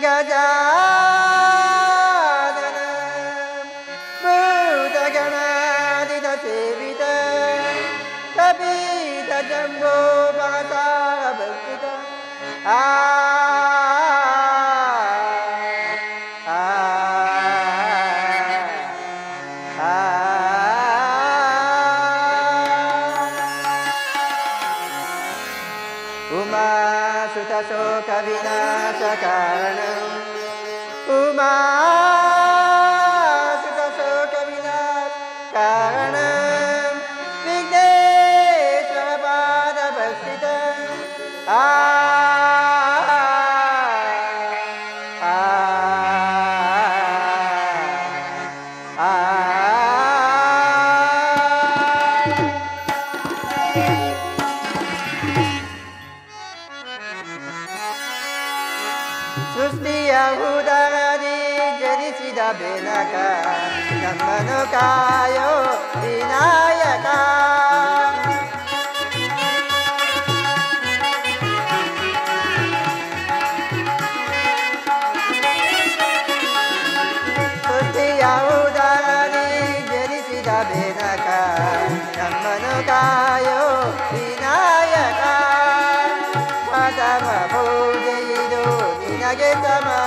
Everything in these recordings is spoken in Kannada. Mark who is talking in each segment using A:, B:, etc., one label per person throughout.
A: गजाननं भूतगणादिसेवितं कपितजम्बो भवताभक्तितं Umasukasokavinasakanam Umasukasokavinasakanam Vignesvarapadapastitam Benaka Namanukayo Vinayaka Sutiya Udarani Jerisida Benaka Namanukayo Vinayaka Padama Bodhido Ninagetama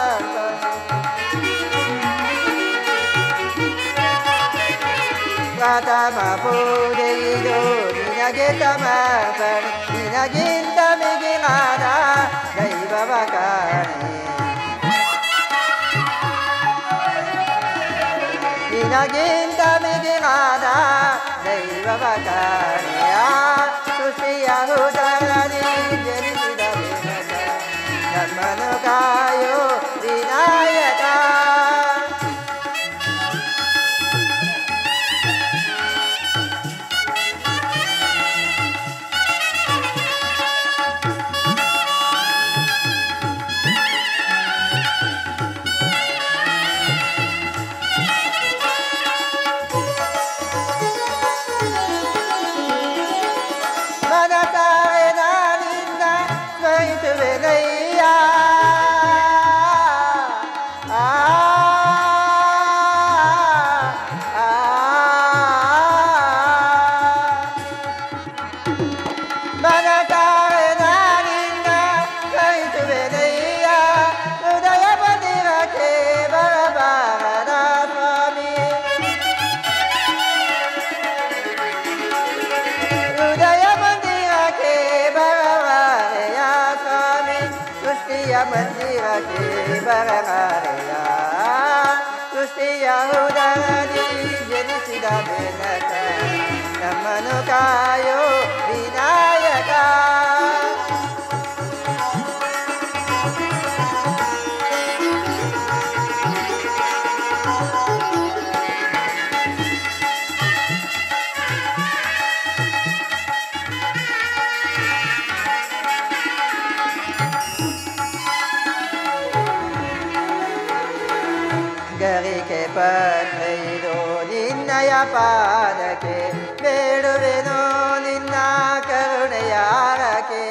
A: Padama Bodhido Ninagetama Ninaginta Migilada Daiva Vakani Ninaginta Migilada Daiva Vakani Susiya Udarani Jerisida Vinaka Namanukayo Vinayaka Mandira ke barangarea Sustiya Udani Jerisida Benaka Namanukayo Vinayaka Gari ke padreido ninnaya padake Veduveno ninna karunayarake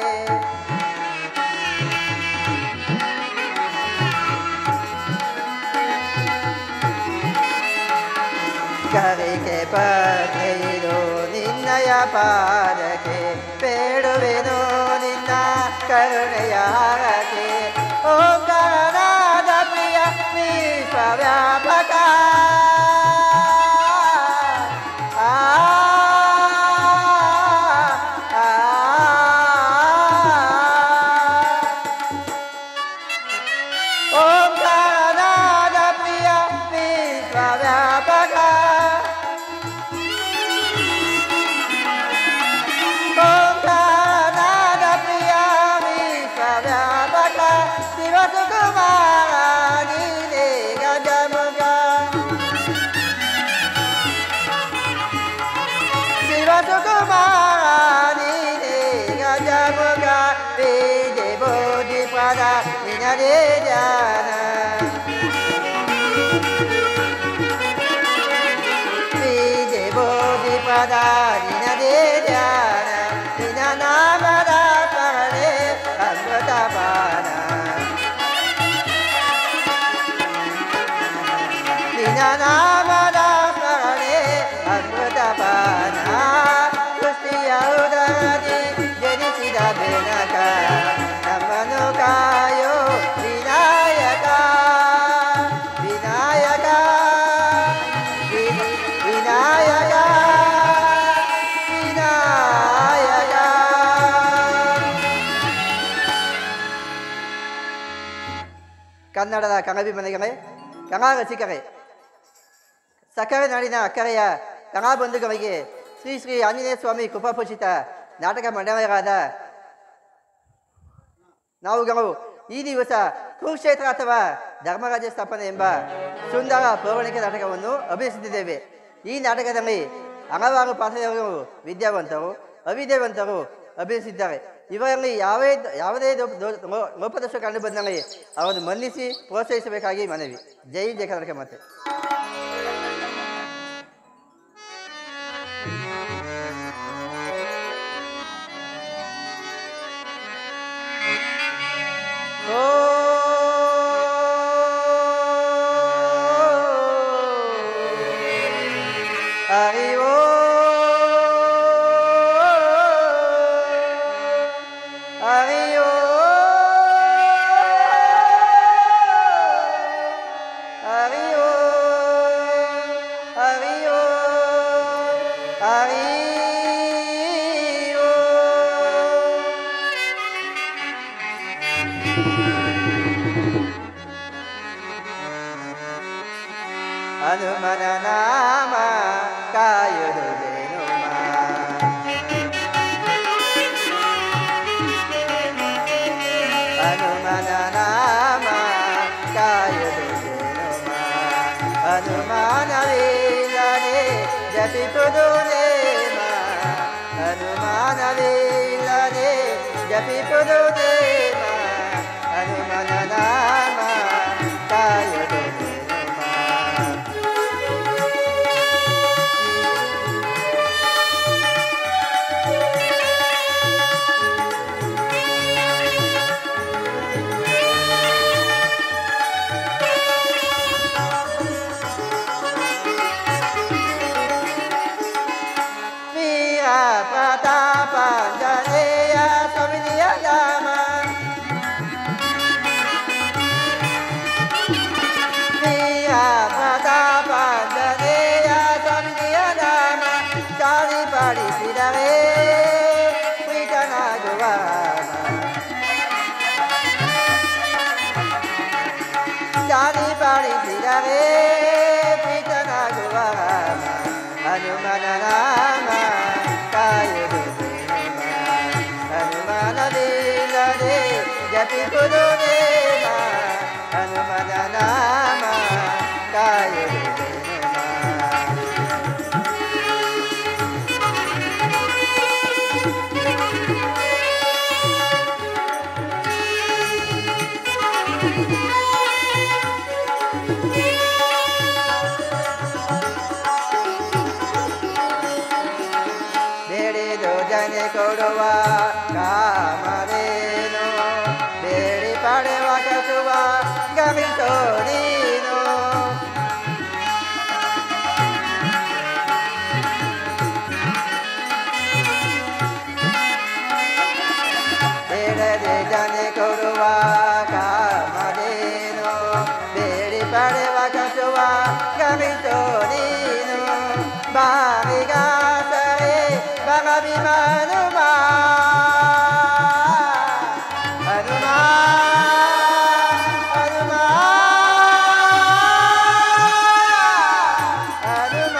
A: Gari ke padreido ninnaya padake Veduveno ninna karunayarake Om Karanada Priya Vishwavyapaka Om Karanada Priya Vishwavyapaka Om Karanada Priya Vishwavyapaka Shiva Sukumara Nile Gajamuga Shiva Sukumara Nile Gajamuga Vijay Bodhi Prada Vinadejana Vijay Bodhi Prada Vinadejana Vinanamada Parale Amratapana ನಾಮದ ಸ್ಮರಣೆ ಅಮೃತಪಾನ ಸೃಷ್ಟಿಯ ಉದರದಿ ಜನಿಸಿದ ಬೆನಕ ನಮ್ಮನು ಕಾಯೋ ವಿನಾಯಕ ವಿನಾಯಕ ವಿನಾಯಕ ವಿನಾಯಕ. ಕನ್ನಡದ ಕಣವಿ ಮನೆಗಳೇ, ಕಣಾ ರಸಿಕರೇ, ಸಕ್ಕರೆ ನಾಡಿನ ಅಕ್ಕರೆಯ ಕಣಾ ಬಂಧುಗಳಿಗೆ ಶ್ರೀ ಶ್ರೀ ಆಂಜನೇಯ ಸ್ವಾಮಿ ಕೃಪಾಪೋಷಿತ ನಾಟಕ ಮಂಡಳಿಯರಾದ ನಾವುಗಳು ಈ ದಿವಸ ಕುರುಕ್ಷೇತ್ರ ಅಥವಾ ಧರ್ಮರಾಜ್ಯ ಸ್ಥಾಪನೆ ಎಂಬ ಸುಂದರ ಪೌರಾಣಿಕ ನಾಟಕವನ್ನು ಅಭಿನಯಿಸುತ್ತಿದ್ದೇವೆ. ಈ ನಾಟಕದಲ್ಲಿ ಹಲವಾರು ಪಾತ್ರಗಳು ವಿದ್ಯಾವಂತರು ಅವಿದ್ಯಾವಂತರು ಅಭಿನಯಿಸಿದ್ದಾರೆ. ಇವರಲ್ಲಿ ಯಾವುದೇ ಲೋಪದೋಷ ಕಂಡು ಬಂದಲ್ಲಿ ಅವರನ್ನು ಮನ್ನಿಸಿ ಪ್ರೋತ್ಸಾಹಿಸಬೇಕಾಗಿ ಮನವಿ. ಜೈ ಜಯ ಕರ್ನಾಟಕ ಮಾತೆ. ಹನುಮನ ನಾಮ ಕಾಯುವುದೇನು ಹನುಮನ ನಾಮ ಕಾಯುವುದೇನು ಹನುಮಾನವಿಲ್ಲದೆ ಜಪಿಸುವುದು ನೇಮ ಹನುಮಾನವಿಲ್ಲದೆ ಜಪಿಸುವುದು ನೇಮ ಹನುಮನ ನಾಮ ಕಾಯುವುದೇನು ಪ್ರತಾಪಾಂಜನೇಯ ಸ್ವಾಮಿಯ ನಾಮ ವೀರ ಪ್ರತಾಪಾಂಜನೇಯ ಸ್ವಾಮಿಯ ನಾಮ ಚಾರಿಪಡಿಸಿದರೆ ಪ್ರೀತನಾಗುವ ಚಾರಿಪಡಿಸಿದರೆ ಪ್ರೀತನಾಗುವ ಹನುಮನ ನಾಮ ಹನುಮನವಿಲ್ಲದೆ ಜಪಿಸುವುದು ನೇಮ ಹನುಮನ ನಾಮ ಕಾಯುವುದು ಜನೆ ಕೊಡುವ ಕಾಮರೇನು ಬೇಡಿ ಪಡೆವ ಕಸುವ ಗಮಿಸೋ ನೀನು ಬೇಡದೆ ಜನೆ ಕೊಡುವ ಕಾಮರೇನು ಬೇಡಿ ಪಡೆವ ಕಸುವ ಗಮಿಸೋ ನೀನು ಬಾರಿಗಾಸರೆ ಭಗವಿಮಾನುಮ ಹನುಮ ಹನುಮ ಹನುಮ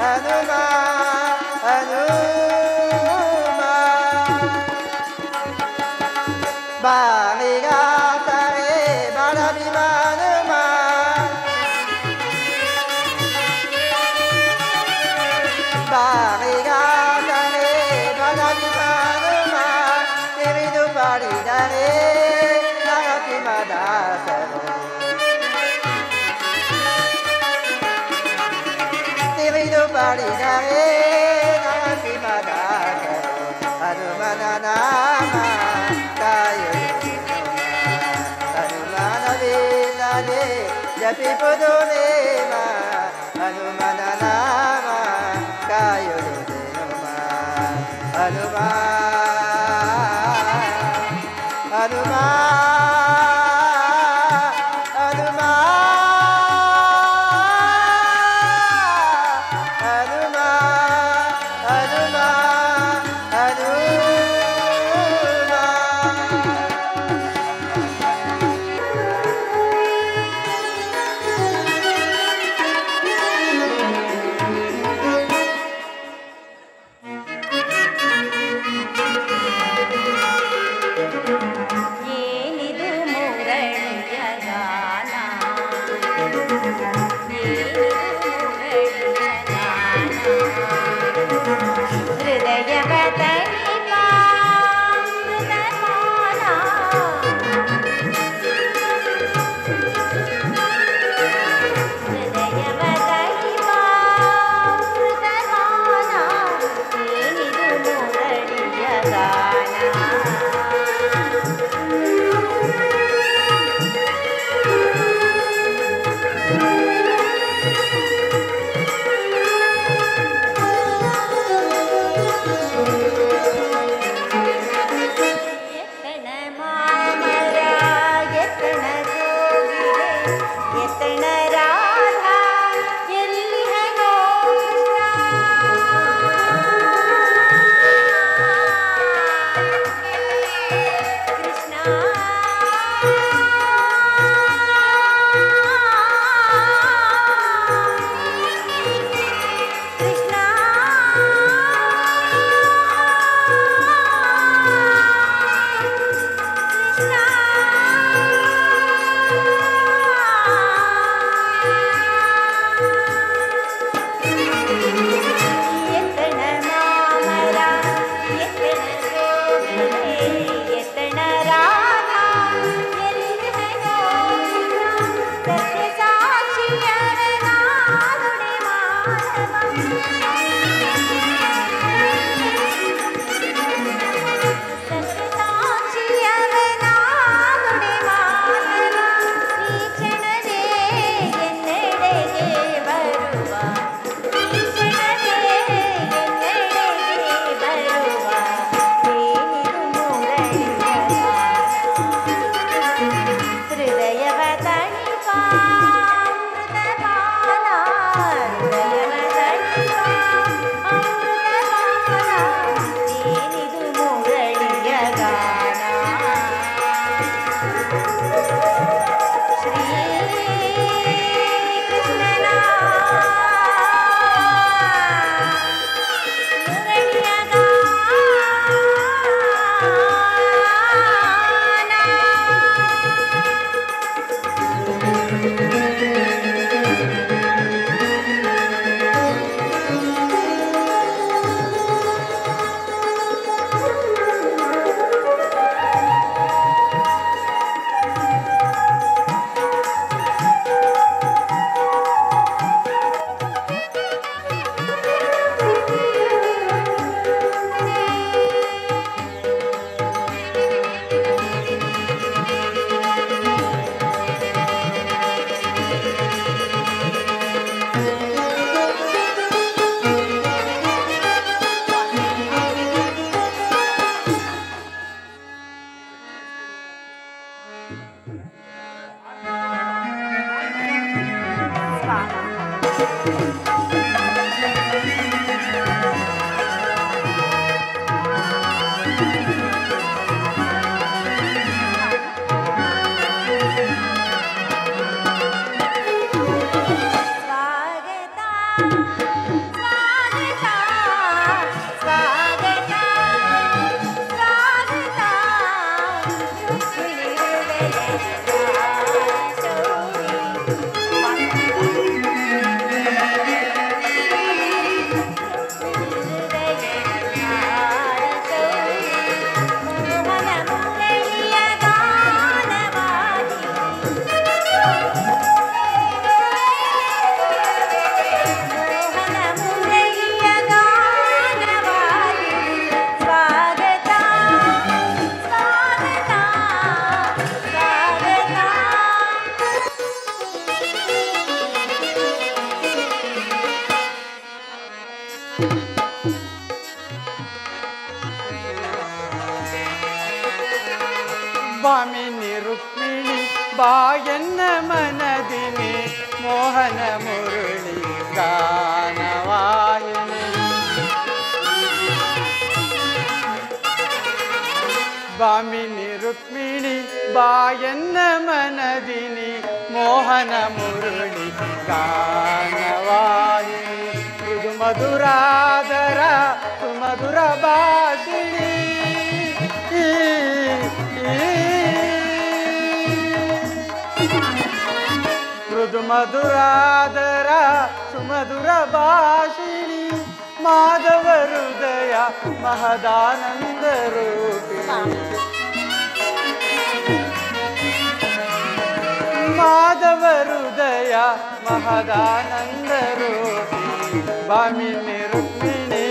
A: ಹನುಮ ಹನುಮ ಬಾರಿಗಾಸರೆ ಭಗವಿಮಾನುಮ ಬಾರಿಗಾಸರೆ ಭಗವಿಮಾನುಮ ತಿಳಿದು ಪಡಿದರೆ ನರಸಿಂಹದಾಸರು ತಿಳಿದು ಪಡಿದರೆ ನರಸಿಂಹದಾಸರು ಹನುಮನ ನಾಮ ಕಾಯುವುದು ಜಪಿಪುದು ನೇಮ ಹನುಮನ ನಾಮ ಕಾಯುವುದು ನೇಮ ಹನುಮ ಹನುಮ ಹನುಮ ಹನುಮ ಹನುಮ ಹನುಮ
B: ಭಾಮಿನಿ ರುಕ್ಮಿಣಿ ಬಾಯನ್ನ ಮನದಿನಿ ಮೋಹನ ಮುರಳಿ ಗಾನವಾಹಿನಿ ಭಾಮಿನಿ ರುಕ್ಮಿಣಿ ಬಾಯನ್ನ ಮನದಿನಿ ಮೋಹನ ಮುರಳಿ ಗಾನವಾಹಿನಿ ಮೃದು ಮಧುರಾದರ ಸುಮಧುರ ಭಾಷಿಣಿ ಮೃದು ಮಧುರಾದರ ಸುಮಧುರ ಭಾಷಿಣಿ ಮಾಧವ ಹೃದಯ ಮಹದಾನಂದ ರೂಪಿಣಿ ಮಾಧವ ಹೃದಯ ಮಹದಾನಂದ ರೂಪಿಣಿ ಭಾಮಿನಿ ರುಕ್ಮಿಣಿ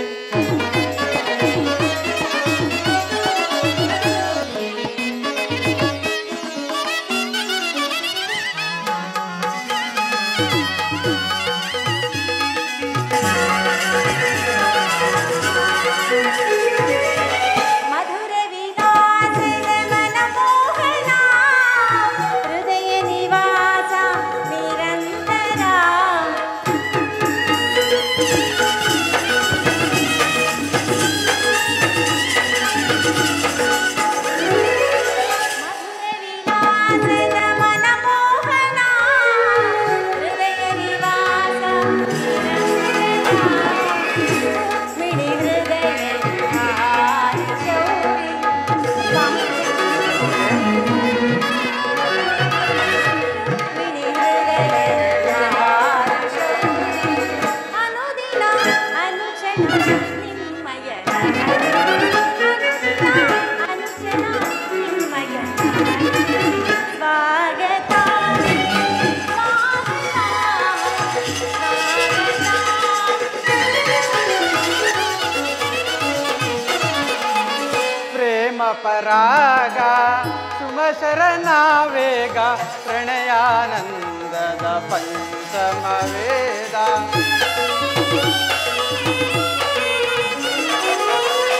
B: ಪರಾಗ ಸುಮಶರಣ ವೇಗ ಪ್ರಣಯಾನಂದದ ಪಂಚಮ ವೇದ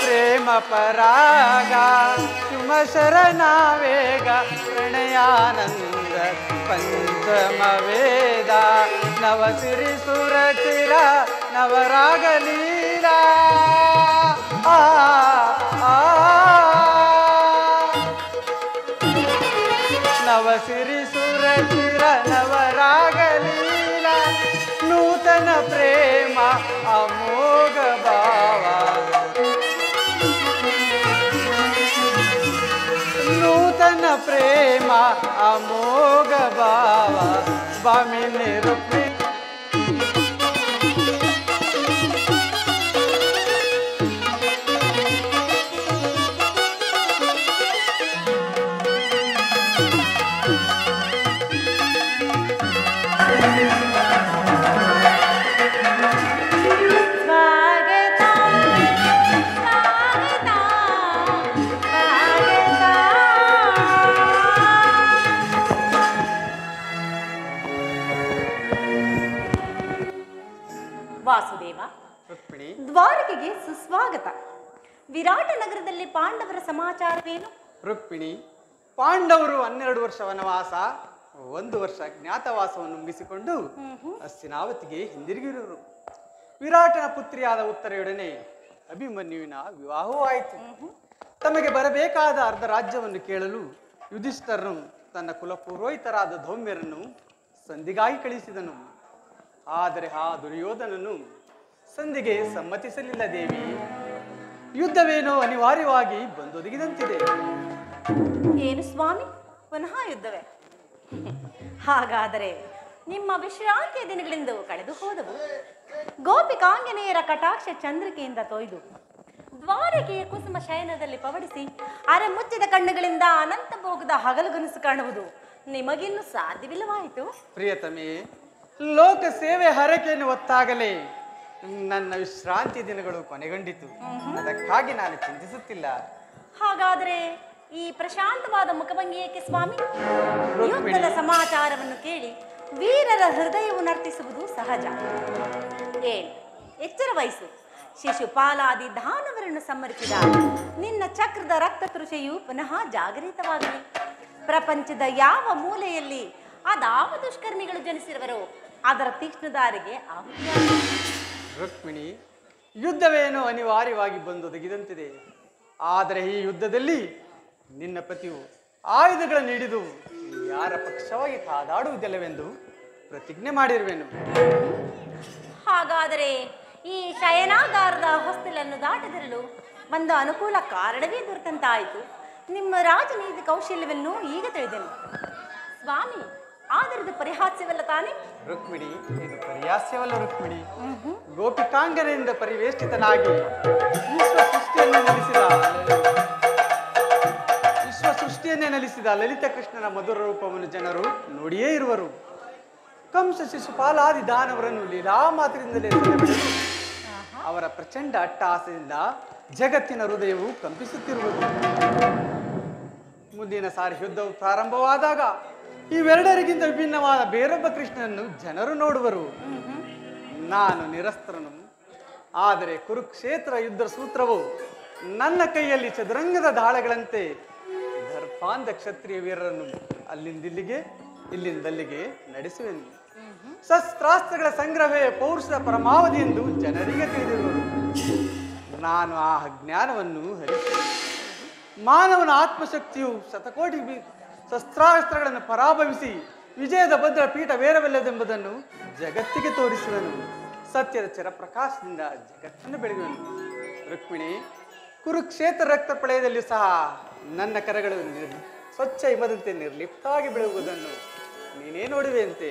B: ಪ್ರೇಮ ಪರಾಗ ಸುಮಶರಣ ವೇಗ ಪ್ರಣಯಾನಂದ ಪಂಚಮ ವೇದ ನವಸಿರಿ ಸುರಚಿರ ನವರಾಗ ಲೀಲಾ ನವಸಿರಿ ಸುರಚಿರ ನವರಾಗ ಲೀಲಾ ನೂತನ ಪ್ರೇಮ ಅಮೋಘ ಭಾವ ನೂತನ ಪ್ರೇಮ ಅಮೋಘ ಭಾವ ಭಾಮಿನಿ ರುಕ್ಮಿಣಿ
C: ವಾಸುದೇವ, ದ್ವಾರಕೆಗೆ ಸುಸ್ವಾಗತ. ವಿರಾಟ ನಗರದಲ್ಲಿ ಪಾಂಡವರ ಸಮಾಚಾರವೇನು?
B: ರುಕ್ಮಿಣಿ, ಪಾಂಡವರು 12 ವರ್ಷ ವನವಾಸ 1 ವರ್ಷ ಜ್ಞಾತವಾಸವನ್ನು ಮುಗಿಸಿಕೊಂಡು ಹಸ್ತಿನಾವತಿಗೆ ಹಿಂದಿರುಗಿರುವರು. ವಿರಾಟನ ಪುತ್ರಿಯಾದ ಉತ್ತರೆಯೊಡನೆ ಅಭಿಮನ್ಯುವಿನ ವಿವಾಹವೂ ಆಯಿತು. ತಮಗೆ ಬರಬೇಕಾದ ಅರ್ಧ ರಾಜ್ಯವನ್ನು ಕೇಳಲು ಯುಧಿಷ್ಠರನು ತನ್ನ ಕುಲಪುರೋಹಿತರಾದ ಧೌಮ್ಯರನ್ನು ಸಂಧಿಗಾಗಿ ಕಳಿಸಿದನು. ಆದರೆ ಆ ದುರ್ಯೋಧನನು ಸಂಧಿಗೆ ಸಮ್ಮತಿಸಲಿಲ್ಲ. ದೇವಿ, ಯುದ್ಧವೇನೋ ಅನಿವಾರ್ಯವಾಗಿ ಬಂದೊದಗಿದಂತಿದೆ.
C: ಏನು ಸ್ವಾಮಿ, ಪುನಃ ಯುದ್ಧವೇ? ಹಾಗಾದರೆ ನಿಮ್ಮ ವಿಶ್ರಾಂತಿಯ ದಿನಗಳಿಂದ ಕಳೆದು ಹೋದವು. ಗೋಪಿಕಾಂಜನೇಯರ ಕಟಾಕ್ಷ ಚಂದ್ರಿಕೆಯಿಂದ ತೊಯ್ದು ದ್ವಾರಕೆಯ ಕುಸುಮ ಶಯನದಲ್ಲಿ ಪವಡಿಸಿ ಅರೆ ಮುಚ್ಚಿದ ಕಣ್ಣುಗಳಿಂದ ಅನಂತ ಭೋಗದ ಹಗಲುಗನಸು ಕಾಣುವುದು ನಿಮಗಿನ್ನೂ ಸಾಧ್ಯವಿಲ್ಲವಾಯಿತು.
B: ಪ್ರಿಯತಮೇ, ಲೋಕ ಸೇವೆ ಹರಕೆಯನ್ನು ಹೊತ್ತಾಗಲೇ ನನ್ನ ವಿಶ್ರಾಂತಿ ದಿನಗಳು ಕೊನೆಗೊಂಡಿತು. ಅದಕ್ಕಾಗಿ ನಾನು ಚಿಂತಿಸುತ್ತಿಲ್ಲ.
C: ಹಾಗಾದರೆ ಈ ಪ್ರಶಾಂತವಾದ ಮುಖಭಂಗಿ ಏಕೆ ಸ್ವಾಮಿ? ಯುದ್ಧದ ಸಮಾಚಾರವನ್ನು ಕೇಳಿ ವೀರರ ಹೃದಯವು ನರ್ತಿಸುವುದು ಸಹಜ. ಏನು ಎಚ್ಚರ ವಹಿಸು. ಶಿಶುಪಾಲಾದಿ ದಾನವರನ್ನು ಸಂಹರಿಸಿದ ನಿನ್ನ ಚಕ್ರದ ರಕ್ತ ತೃಷೆಯು ಪುನಃ ಜಾಗರಿತವಾಗಲಿ. ಪ್ರಪಂಚದ ಯಾವ ಮೂಲೆಯಲ್ಲಿ ಅದಾವ ದುಷ್ಕರ್ಮಿಗಳು ಜನಿಸಿರುವರೋ ಅದರ ತೀಕ್ಷ್ಣದಾರಿಗೆ ಆಹುತಿಯಾಗಿದೆ.
B: ರುಕ್ಮಿಣಿ, ಯುದ್ಧವೇನೋ ಅನಿವಾರ್ಯವಾಗಿ ಬಂದೊದಗಿದಂತಿದೆ. ಆದರೆ ಈ ಯುದ್ಧದಲ್ಲಿ ನಿನ್ನ ಪತಿಯು ಆಯುಧಗಳನ್ನು ಹಿಡಿದು ಯಾರ ಪಕ್ಷವಾಗಿ ಕಾದಾಡುವುದಿಲ್ಲವೆಂದು ಪ್ರತಿಜ್ಞೆ ಮಾಡಿರುವೆನು.
C: ಹಾಗಾದರೆ ಈ ಶಯನಾಗಾರದ ಹೊಸ್ತಿಲನ್ನು ದಾಟದಿರಲು ಒಂದು ಅನುಕೂಲ ಕಾರಣವೇ ದೊರೆತಂತಾಯಿತು. ನಿಮ್ಮ ರಾಜನೀತಿ ಕೌಶಲ್ಯವನ್ನು ಈಗ ತಿಳಿದೆನು. ಸ್ವಾಮಿ, ಆದರೆ ಇದು ಪರಿಹಾಸ್ಯವಲ್ಲ ತಾನೆ?
B: ರುಕ್ಮಿಣಿ, ಇದು ಪರಿಹಾಸ್ಯವಲ್ಲ ರುಕ್ಮಿಣಿ. ಗೋಪಿಕಾಂಗನೆಯಿಂದ ಪರಿವೇಷ್ಟಿತನಾಗಿ ವಿಶ್ವ ಸೃಷ್ಟಿಯನ್ನೇ ನಲಿಸಿದ ಲಲಿತ ಕೃಷ್ಣನ ಮಧುರ ರೂಪವನ್ನು ಜನರು ನೋಡಿಯೇ ಇರುವರು. ಕಂಸ ಶಿಶುಪಾಲಾದಿ ದಾನವರನ್ನು ಲೀಲಾ ಮಾತ್ರದಿಂದಲೇ ಸೆಳೆಬಿಡಲು ಅವರ ಪ್ರಚಂಡ ಅಟ್ಟಹಾಸದಿಂದ ಜಗತ್ತಿನ ಹೃದಯವು ಕಂಪಿಸುತ್ತಿರುವುದು. ಮುಂದಿನ ಸಾರಿ ಯುದ್ಧವು ಪ್ರಾರಂಭವಾದಾಗ ಇವೆರಡರಿಗಿಂತ ವಿಭಿನ್ನವಾದ ಬೇರೊಬ್ಬ ಕೃಷ್ಣನನ್ನು ಜನರು ನೋಡುವರು. ನಾನು ನಿರಸ್ತ್ರನು, ಆದರೆ ಕುರುಕ್ಷೇತ್ರ ಯುದ್ಧ ಸೂತ್ರವು ನನ್ನ ಕೈಯಲ್ಲಿ ಚದುರಂಗದ ದಾಳಗಳಂತೆ ದರ್ಪಾಂಧ ಕ್ಷತ್ರಿಯ ವೀರರನ್ನು ಅಲ್ಲಿಂದಿಲ್ಲಿಗೆ ಇಲ್ಲಿಂದಲ್ಲಿಗೆ ನಡೆಸುವೆನು. ಶಸ್ತ್ರಾಸ್ತ್ರಗಳ ಸಂಗ್ರಹವೇ ಪೌರುಷದ ಪರಮಾವಧಿ ಎಂದು ಜನರಿಗೆ ತಿಳಿದಿರುವರು. ನಾನು ಆ ಜ್ಞಾನವನ್ನು ಹರಿಸುವೆ. ಮಾನವನ ಆತ್ಮಶಕ್ತಿಯು ಶತಕೋಟಿ ಶಸ್ತ್ರಾಸ್ತ್ರಗಳನ್ನು ಪರಾಭವಿಸಿ ವಿಜಯದ ಭದ್ರ ಪೀಠವೇರವಿಲ್ಲದೆಂಬುದನ್ನು ಜಗತ್ತಿಗೆ ತೋರಿಸುವನು. ಸತ್ಯದ ಚಿರಪ್ರಕಾಶದಿಂದ ಜಗತ್ತನ್ನು ಬೆಳೆಯುವನು. ರುಕ್ಮಿಣಿ, ಕುರುಕ್ಷೇತ್ರ ರಕ್ತ ಪ್ರಳಯದಲ್ಲಿ ಸಹ ನನ್ನ ಕರಗಳು ಸ್ವಚ್ಛ ಹಿಮದಂತೆ ನಿರ್ಲಿಪ್ತವಾಗಿ ಬೆಳೆಯುವುದನ್ನು ನೀನೇ ನೋಡುವೆಯಂತೆ.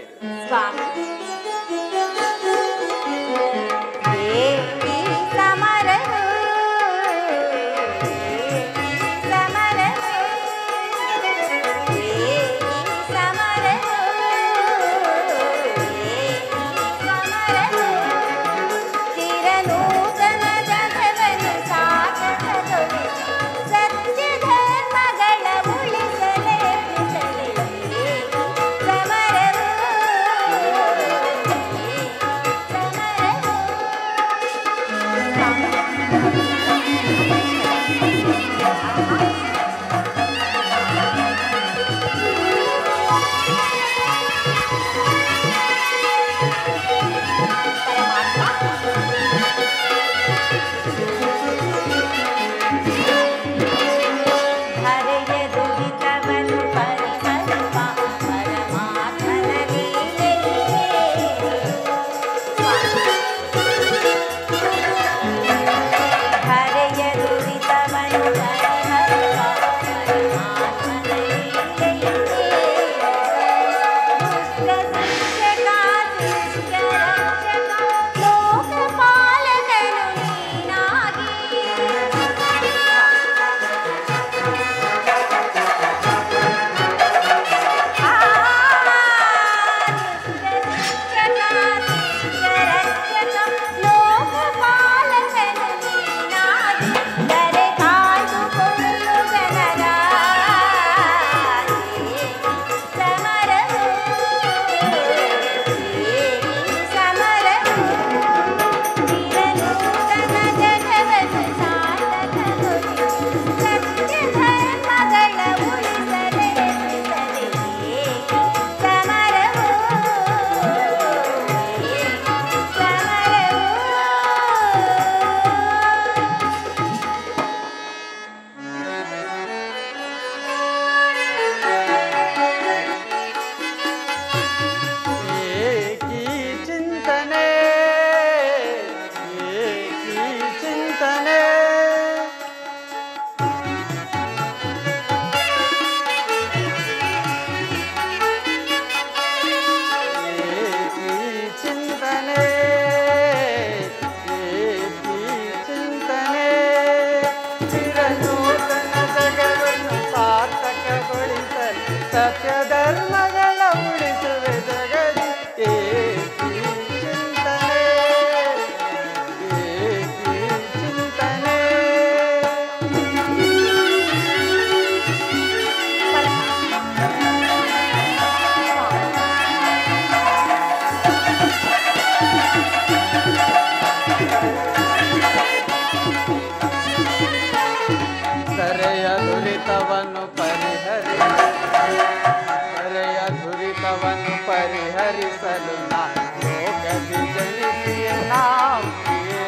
B: ಪರಿಹರಿಸಲು ನಾ ಲೋಕದಿ ಜನಿಸಿ ನಾವಿಯೇ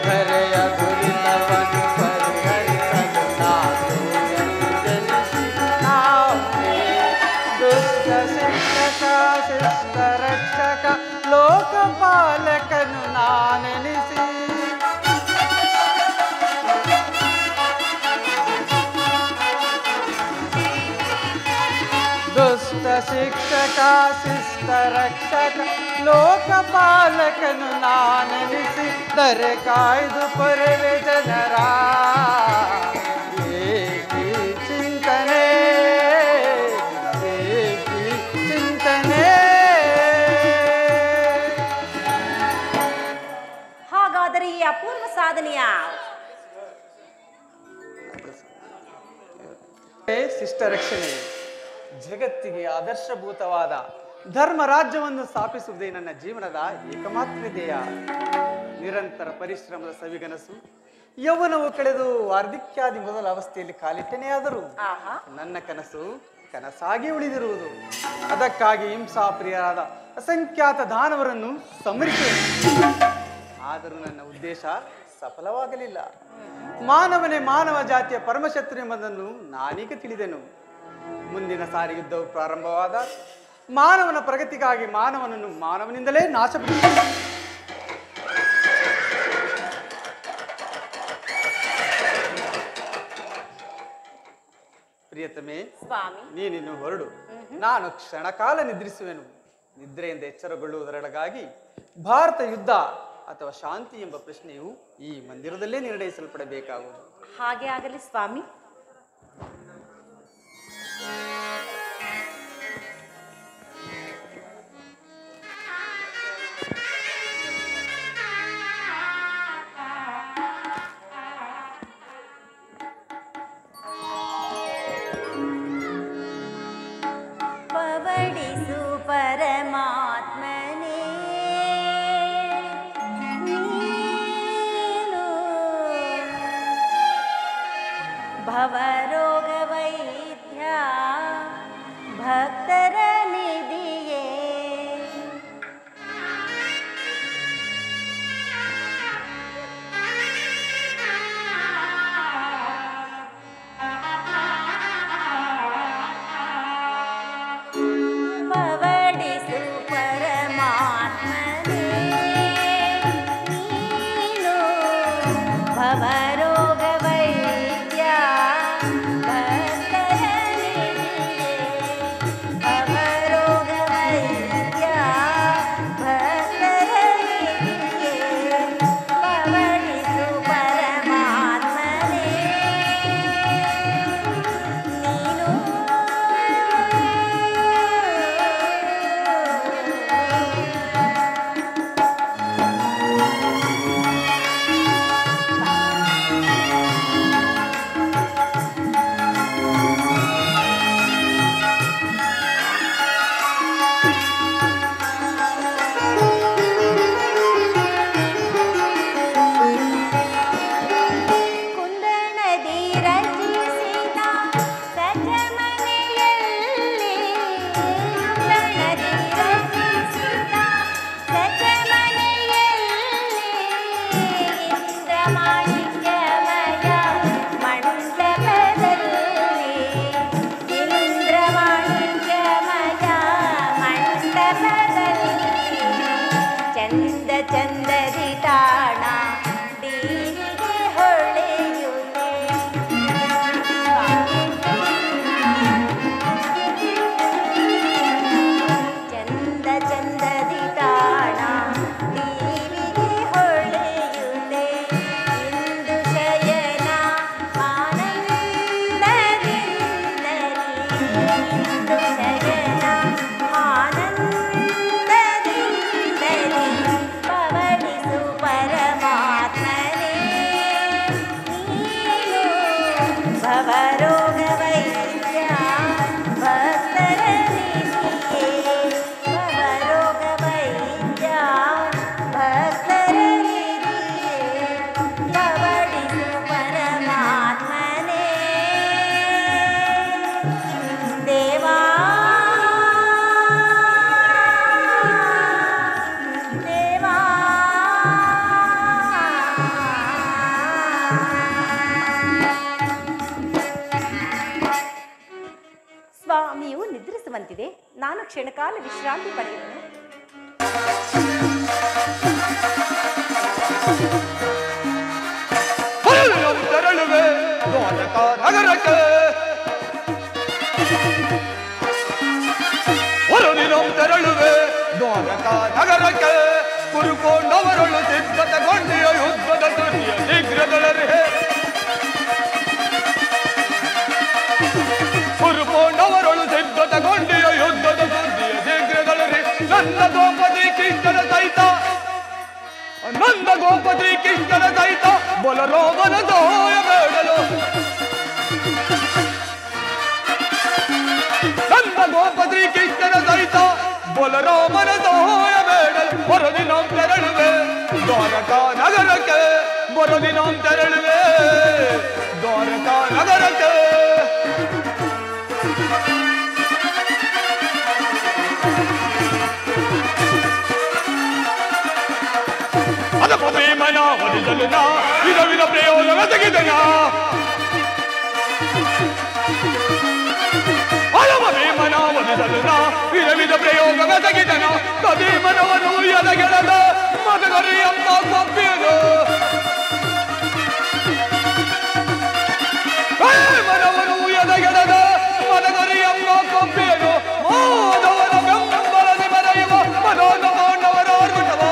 B: ಧರೆಯ ದುರಿತವನ್ನು ಪರಿಹರಿಸಲು ನಾ ಲೋಕದಿ ಜನಿಸಿ ನಾವಿಯೇ ದುಷ್ಟ ಶಿಕ್ಷಕ ಶಿಷ್ಟ ರಕ್ಷಕ ಲೋಕಪಾಲಕನು ನಾನೆನಿಸಿ ದುಷ್ಟ ಶಿಕ್ಷಕ ಶಿಷ್ಟ ರಕ್ಷಕ ಲೋಕಪಾಲಕನು ನಾನೆನಿಸಿ ದರೆ ಕಾಯ್ದು ಪೊರೆವೆ ಜನರ ಏಕಿ ಚಿಂತನೆ ಏಕಿ ಚಿಂತನೆ.
C: ಹಾಗಾದರೆ ಈ ಅಪೂರ್ವ ಸಾಧನೆಯ
B: ಶಿಷ್ಟ ರಕ್ಷಣೆ ಜಗತ್ತಿಗೆ ಆದರ್ಶಭೂತವಾದ ಧರ್ಮ ರಾಜ್ಯವನ್ನು ಸ್ಥಾಪಿಸುವುದೇ ನನ್ನ ಜೀವನದ ಏಕಮಾತ್ರ ಧ್ಯೇಯ. ನಿರಂತರ ಪರಿಶ್ರಮದ ಸವಿಗನಸು ಯೌವನವು ಕಳೆದು ವಾರ್ಧಕ್ಯಾದಿ ಮೊದಲ ಅವಸ್ಥೆಯಲ್ಲಿ ಕಾಲಿಟ್ಟನೇ ಆದರೂ ನನ್ನ ಕನಸು ಕನಸಾಗಿ ಉಳಿದಿರುವುದು. ಅದಕ್ಕಾಗಿ ಹಿಂಸಾಪ್ರಿಯರಾದ ಅಸಂಖ್ಯಾತ ದಾನವರನ್ನು ಸಂಹರಿಸುವೆ. ಆದರೂ ನನ್ನ ಉದ್ದೇಶ ಸಫಲವಾಗಲಿಲ್ಲ. ಮಾನವನೇ ಮಾನವ ಜಾತಿಯ ಪರಮಶತ್ರು ಎಂಬುದನ್ನು ನಾನೀಗ ತಿಳಿದೆನು. ಮುಂದಿನ ಸಾರಿ ಯುದ್ಧವು ಪ್ರಾರಂಭವಾದ ಮಾನವನ ಪ್ರಗತಿಗಾಗಿ ಮಾನವನನ್ನು ಮಾನವನಿಂದಲೇ ನಾಶಪಡಿಸಿದೆ. ಪ್ರಿಯತಮೆ,
C: ಸ್ವಾಮಿ
B: ನೀನಿನ್ನು ಹೊರಡು. ನಾನು ಕ್ಷಣಕಾಲ ನಿದ್ರಿಸುವೆನು. ನಿದ್ರೆಯಿಂದ ಎಚ್ಚರಗೊಳ್ಳುವುದರೊಳಗಾಗಿ ಭಾರತ ಯುದ್ಧ ಅಥವಾ ಶಾಂತಿ ಎಂಬ ಪ್ರಶ್ನೆಯು ಈ ಮಂದಿರದಲ್ಲೇ ನಿರ್ಣಯಿಸಲ್ಪಡಬೇಕಾಗುವುದು.
C: ಹಾಗೆ ಆಗಲಿ ಸ್ವಾಮಿ. ಪವಡಿಸು ಪರಮಾತ್ಮನೇ ನೀನು ಭವರೋಗ ವೈದ್ಯ ಭಕ್ತರ ನಿಧಿಯೇ ಪವಡಿಸು ಪರಮಾತ್ಮನೇ ನೀನು ಭವರೋಗ ವೈದ್ಯ ಭಕ್ತರ ನಿಧಿಯೇ ಭವರೋಗ ವೈದ್ಯ ಭಕ್ತರ ನಿಧಿಯೇ ಪವಡಿಸು ಪರಮಾತ್ಮನೇ ನೀನು ಕುಂದಣದಿ ರಚಿಸಿದ ಸಜ ಮನೆಯಲ್ಲಿ ಕುಂದಣದಿ ರಚಿಸಿದ ಸಜ ಮನೆಯಲ್ಲಿ ಇಂದ್ರಮಾಣಿಕ್ಯಮಯ ಮಂಟಪದಲ್ಲಿ ಇಂದ್ರಮಾಣಿಕ್ಯಮಯ ಮಂಟಪದಲ್ಲಿ ಚಂದ ಚಂದದಿ ತಾಣ ದೀವಿಗೆ ಹೊಳೆಯುತ್ತೆ ಚಂದ ಚಂದದಿ ತಾಣ ದೀವಿಗೆ ಹೊಳೆಯುತ್ತೆ ಇಂದು ಶಯನ ಆನಂದದಿಂದಲೇ ಇಂದು ಶಯನ ಆನಂದದಿಂದಲೇ ಪವಡಿಸು ಪರಮಾತ್ಮನೇ ನೀನು ಭವರೋಗ ವೈದ್ಯ ಭಕ್ತರ ನಿಧಿಯೇ ಭವರೋಗ ವೈದ್ಯ ಭಕ್ತರ ನಿಧಿಯೇ ಪವಡಿಸು ಪರಮಾತ್ಮನೇ ನೀವು ನಿದ್ರಿಸುವಂತಿದೆ. ನಾನು ಕ್ಷಣಕಾಲ ವಿಶ್ರಾಂತಿ ಪಡೆಯುತ್ತೇನೆ.
D: ತೆರಳುವೆ ದ್ವಾರಕಾ ನಗರಕ್ಕೆ, ಹೊರದಿನಂ ತೆರಳುವೆ ದ್ವಾರಕಾ ನಗರಕ್ಕೆ, ಕುರುಕೊಂಡವರಳು ಸಿದ್ಧತೆಗೊಂಡಿಯ ಯುದ್ಧದ ತುರ್ಯ ಶೀಘ್ರದೊಳರೆ, ಕುರುಕೊಂಡವರಳು ಸಿದ್ಧತೆಗೊಂಡಿಯ ಯುದ್ಧದ ತುರ್ಯ ಶೀಘ್ರದೊಳರೆ, ನನ್ನ ದ್ರೌಪದಿ ಕೃಷ್ಣನ ಸಹಿತ ನಂದ ಗೋಪತಿ ಕಿಂಕರ ಸಹಿತ ಬಲರಾಮನ ಸಹಾಯ ಬೇಡಲು, ನಂದ ಗೋಪತಿ ಕಿಂಕರ ಸಹಿತ ಬಲರಾಮನ ಸಹಾಯ ಬೇಡಲು, ಬರದಿನಾಂ ತೆರಳುವೆ ದ್ವಾರಕಾ ನಗರಕ್ಕೆ, ಬರದಿನಾಂ ತೆರಳುವೆ ದ್ವಾರಕಾ ನಗರಕ್ಕೆ. ಭೀಮನ ಹೊಡಿಸಲುನ ವಿಧ ವಿಧ ಪ್ರಯೋಗ ತೆಗೆದನ, ಹಲವ ಭೀಮನ ಹೊಡಿಸಲುನ ವಿಧ ವಿಧ ಪ್ರಯೋಗ ತೆಗೆದನ, ಭೀಮನವನು ಎದಗೆಳದ ಮದಗರಿ ಎಂಬ ಕೊಪ್ಪಿಯನು, ಭೀಮನವನು ಎದಗೆಳದ ಮದಗರಿ ಎಂಬ ಕೊಪ್ಪಿಯನು, ಮಾಧವನ ಬೆಂಬಲದಿ ಮರೆಯುವ ಮದೋನ ಪಾಂಡವರ ಆರ್ಭಟವ,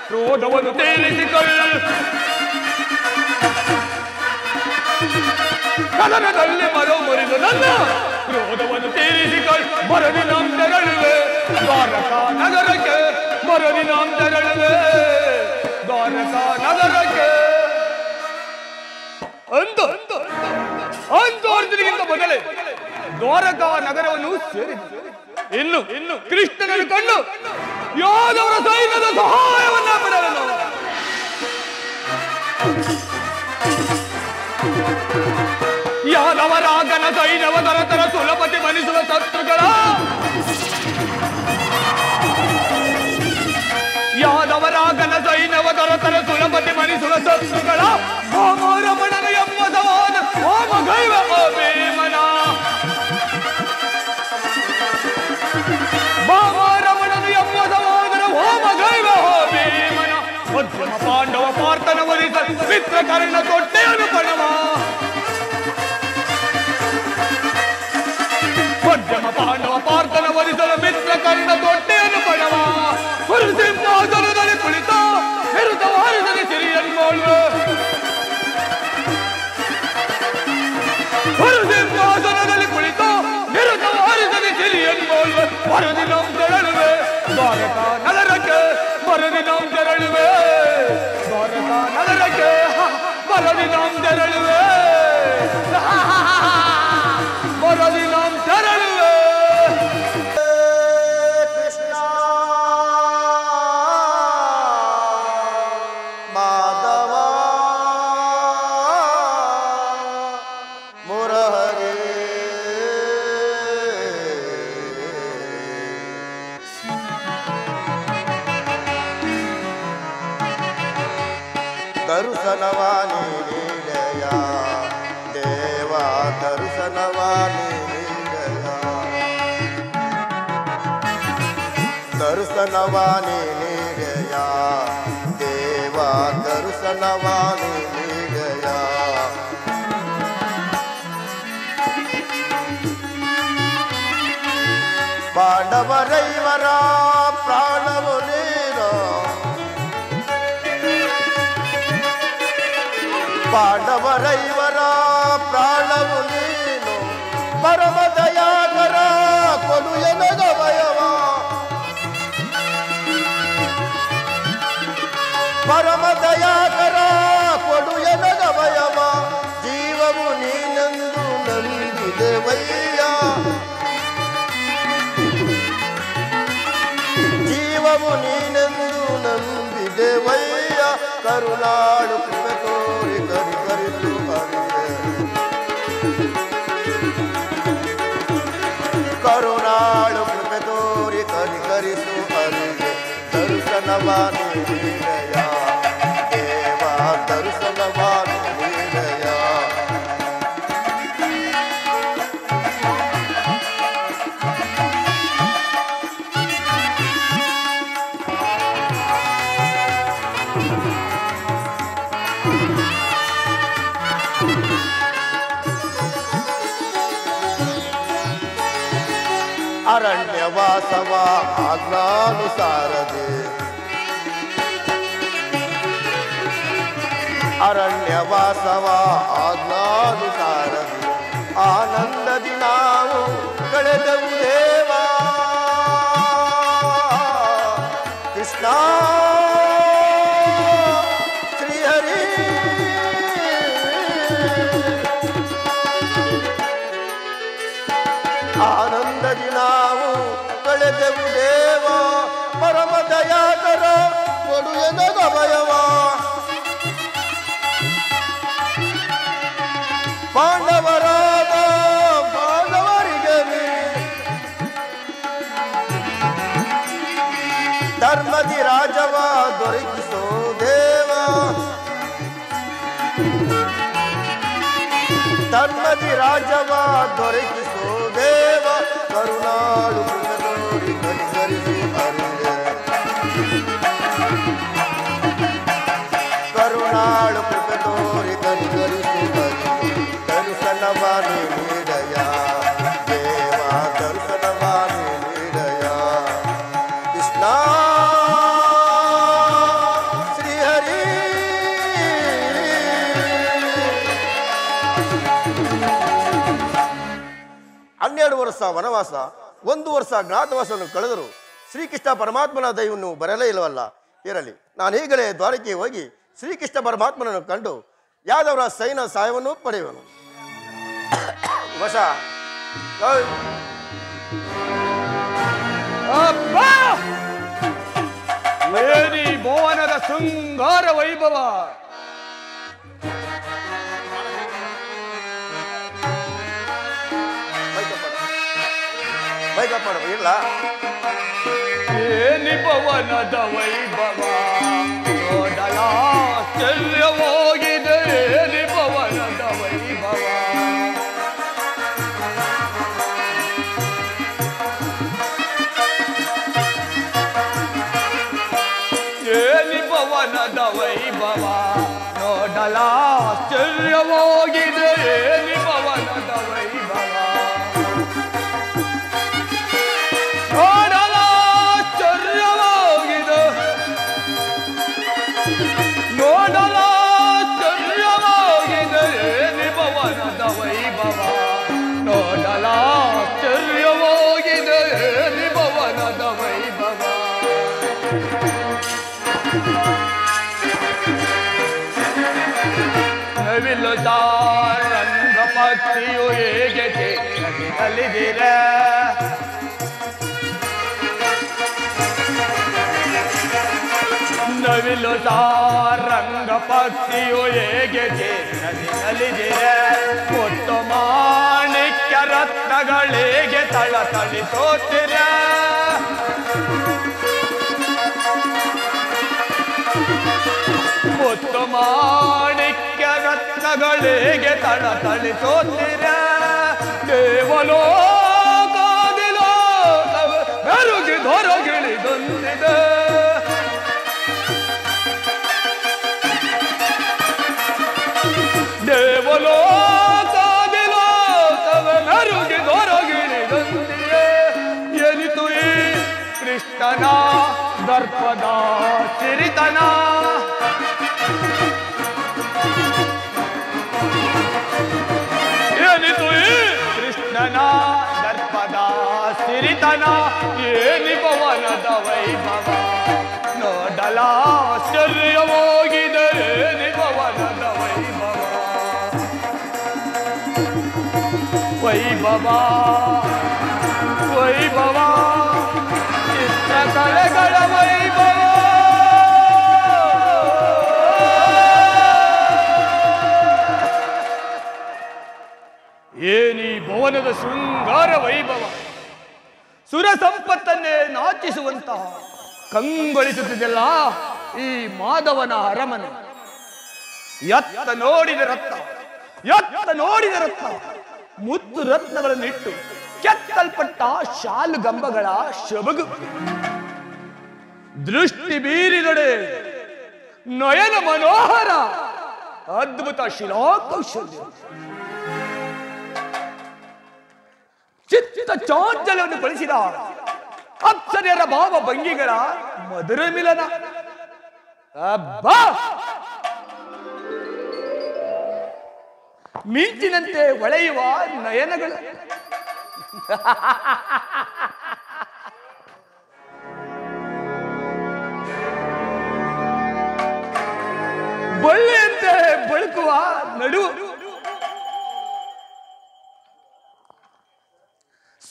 D: ಕ್ರೋಧವನ್ನು ತೀರಿಸಿಕೊಳ್ಳು, ಕದನದಲ್ಲಿ ಮರವು ಮುರಿದು ನನ್ನ ಕ್ರೋಧವನ್ನು ತೀರಿಸಿಕೊಳ್ಳು, ಮರದಿನಾಂ ತೆರಳುವೆ ದ್ವಾರಕಾ ನಗರಕ್ಕೆ, ಮರದಿನಾಂ ತೆರಳುವೆ ದ್ವಾರಕಾ ನಗರಕ್ಕೆ. ಅಂದು ಅರ್ಜುನಿಗಿಂತ ಮೊದಲೇ ದ್ವಾರಕಾ ನಗರವನ್ನು ಸೇರಿತು. ಇನ್ನು ಕೃಷ್ಣನನ್ನು ಕಂಡು ಯಾದವರ ಸೈನ್ಯದ ಸಹಾಯವನ್ನ ಪಡೆಯಲು, ಯಾದವರಾಗನ ಸೈನ್ಯವ ತರತರ ಸುಲಭತೆ ಮನಿಸುವ ಶತ್ರುಗಳ, ಯಾದವರಾಗನ ಸೈನ್ಯವ ತರತರ ಸುಲಭತೆ ಮನಿಸುವ ಶತ್ರುಗಳ, ರಮಣನ ಎಂಬ ಸವಾನ ಹೋಮಗೈವ ಭೀಮನ, ರಮಣನು ಎಂಬ ಸಹೋದರ ಹೋಮಗೈವ ಭೀಮನ, ಮಧ್ಯಮ ಪಾಂಡವ ಪಾರ್ಥನ ವರಿಸ ಮಿತ್ರಕರ್ಣ ಕೊಟ್ಟೆಯನು ಪಣವ, ಮಧ್ಯಮ ಪಾಂಡವ ಪಾರ್ಥನ ವರಿಸಲು ಮಿತ್ರಕರ್ಣ ಕೊಟ್ಟೆಯನು ಪಣವ, ಸಿಂಹಾಸನದಲ್ಲಿ ಕುಳಿತ ಹೆರುತ ವಾರಿಸಲಿ ಸಿರಿಯನ್ಮೋಳ್ವೆ, ಸಿಂಹಾಸನದಲ್ಲಿ ಕುಳಿತ ಹೆರುತ ವಾರಿಸಲಿ ಸಿರಿಯನ್ಮೋಳ್ವೆ, ವರದಿನಾಂ ತೆರಳುವೆ ದ್ವಾರಕಾ ನಗರಕ್ಕೆ, ವರದಿನಾಂ ತೆರಳುವೆ ದ್ವಾರಕಾ ನಗರಕ್ಕೆ, ವರದಿನಾಂ ತೆರಳುವೆ ವರದಿನಾಂ ತೆರಳುವೆ.
E: ಕೃಷ್ಣ ಮಾಧವ ಮುರಹರಿ ದರ್ಶನವಾನಿ ನೀಡೆಯ ದೇವ, ದರ್ಶನವಾನಿ ನೀಡೆಯ, ದರ್ಶನವಾನಿ ನೀಡೆಯ ದೇವ, ದರ್ಶನವಾನಿ ನೀಡೆಯ, ಪಾಂಡವರೈವರ ಪ್ರಾಣವು ನೀನು, ಪಾಂಡವರೈವರ ಪ್ರಾಣವು ನೀನು, ಪರಮ ದಯಾಕರ ಕೊಡು ಎನಗವಯವ, ಪರಮ ದಯಾಕರ ಕೊಡು ಎನಗವಯವ, ಜೀವವು ನೀನೆಂದು ನಂಬಿದೆವಯ್ಯ, ಜೀವವು ನೀನೆಂದು ನಂಬಿದೆವಯ್ಯ, ಕರುಣಾಳು ಕೃಪೆ ತೋರಿ ಕರಿಕರಿಸು ಹರಿಯೇ, ಕರುಣಾಳು ಕೃಪೆ ತೋರಿ ಕರಿಕರಿಸು ಹರಿಯೇ, ಅರಣ್ಯವಾಸವ ಆಜ್ಞಾನುಸಾರದೆ ಅರಣ್ಯವಾಸವ ಆಜ್ಞಾನುಸಾರದೆ ಆನಂದದಿ ನಾವು ಕಳೆದವು ದೇವಾ ಕೃಷ್ಣ ಶ್ರೀಹರಿ ಆನಂದದಿ ನಾವು ಕಳೆದೆವು ದೇವ ಪರಮ ದಯಾಕರ ಕೊಡು ಎನಗಭಯವ ಪಾಂಡವರಾದ ಪಾಂಡವರಿಗೆ ಧರ್ಮದಿ ರಾಜವ ದೊರಕಿಸೋ ದೇವ ಧರ್ಮದಿ ರಾಜವ ದೊರಕಿಸೋ ದೇವ ಕರುಣಾಳು ತೋರಿ ಕನಿಕರಿಸು ಹರಿಯ ಕರುಣಾಳು ಕೃಪೆ ತೋರಿ ಕನಿಕರಿಸು ಹರಿಯ ದರ್ಶನವಾಣಿ ನೀಡಯ ದೇವ ದರ್ಶನವಾಣಿ ನೀಡಯ ಕೃಷ್ಣ ಶ್ರೀಹರಿ 12 ವರ್ಷ ವನವಾಸ 1 ವರ್ಷ ಜ್ಞಾತವಾಸವನ್ನು ಕಳೆದರು ಶ್ರೀಕೃಷ್ಣ ಪರಮಾತ್ಮನ ದಯವನ್ನು ಬರಲೇ ಇಲ್ಲವಲ್ಲ. ಇರಲಿ, ನಾನು ಈಗಲೇ ದ್ವಾರಕೆಗೆ ಹೋಗಿ ಶ್ರೀಕೃಷ್ಣ ಪರಮಾತ್ಮನನ್ನು ಕಂಡು ಯಾದವರ ಸೈನ್ಯ ಸಹಾಯವನ್ನು ಪಡೆಯುವನು. ವಶ
D: ಭುವನದ ಶೃಂಗಾರ ವೈಭವ
E: ಇಲ್ಲ
D: ಏನಿ ಭವನದ ವೈಭವ ನೋಡಲಾಶ್ಚರ್ಯವಾಗಿದೆ. ಏನಿ ಭವನದ ವೈಭವ ಏನಿ ಭವನದ ವೈಭವ ನೋಡಲಾಶ್ಚರ್ಯವಾಗಿದೆ. ಏನಿ ಭವನದ ವೈಭವ ನೋಡಲಾಶ್ಚರ್ಯವಾಗಿದೆ ಭವನದ ವೈಭವ. ನವಿಲು ರಂಗ ಪಕ್ಷಿಯು ಹೇಗೆ ಕಲಿದಿರ ನವಿಲು ರಂಗ ಪಕ್ಷಿಯು ಹೇಗೆ ನಲಿದಿರ ಕೊಟ್ಟು ಮಾಣಿಕ್ಯ ರತ್ನಗಳಿಗೆ ತಳತಳಿಸೋತಿರ ಕೊಟ್ಟು ಮಾಣಿಕ್ಯ ರತ್ನಗಳಿಗೆ ತಳತಳಿಸೋತಿರ ದೇವಲೋಕದಿಲೋ ಬೆರುಗಿ ಹೊರಗಿಳಿದೊಂದಿದೆ ದೇವಲೋಕದಿಲೋ ಮೆರುಗಿ ಹೊರಗಿಳಿದೊಂದಿದೆ ಎನಿತು ಈ ಕೃಷ್ಣನ ದರ್ಪದ ಸಿರಿತನ ಏನಿತು ಈ ಕೃಷ್ಣನ ದರ್ಪದ ಸಿರಿತನ ಏನಿ ಭವನದ ವೈಭವ ನೋಡಲಾಶ್ಚರ್ಯವಾಗಿದೆ. ಏನಿ ಭವನದ ವೈಭವ ವೈಭವ ವೈಭವ ಚಿತ್ರಕಲೆಗಳ ವೈಭವ ಏನಿ ಭುವನದ ಶೃಂಗಾರ ವೈಭವ ಸುರ ಸಂಪತ್ತನ್ನೇ ನಾಚಿಸುವಂತಹ ಕಂಗೊಳಿಸುತ್ತಿದೆಯಲ್ಲ ಈ ಮಾಧವನ ಅರಮನೆ. ಎತ್ತ ನೋಡಿದ ರತ್ನ ಎತ್ತ ನೋಡಿದ ರತ್ನ ಮುತ್ತು ರತ್ನಗಳನ್ನಿಟ್ಟು ಕೆತ್ತಲ್ಪಟ್ಟ ಶಾಲುಗಂಬಗಳ ಶೊಬಗು ದೃಷ್ಟಿ ಬೀರಿದೊಡೆ ನಯನ ಮನೋಹರ ಅದ್ಭುತ ಶಿಲಾಕೌಶಲ್ಯ ಚಿತ್ತ ಚಾಂಚಲ್ಯವನ್ನು ಬಳಸಿದ ಅಪ್ಸರೆಯರ ಭಾವ ಭಂಗಿಗಳ ಮಧುರ ಮಿಲನ. ಅಬ್ಬಾ, ಮಿಂಚಿನಂತೆ ಹೊಳೆಯುವ ನಯನಗಳು. ಬಳ್ಳಿಯಂತೆ ಬಳುಕುವ ನಡುವು,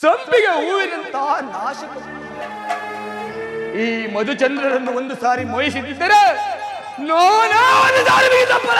D: ಸಂಪಿಗೆ ಹೂವಿನಂತ ನಾಶಕ. ಈ ಮಧುಚಂದ್ರರನ್ನು ಒಂದು ಸಾರಿ ಮೋಹಿಸಿದ್ದರೆ ನೋನಾದ ಜಾರಿಗೆ ತಪ್ಪಲ.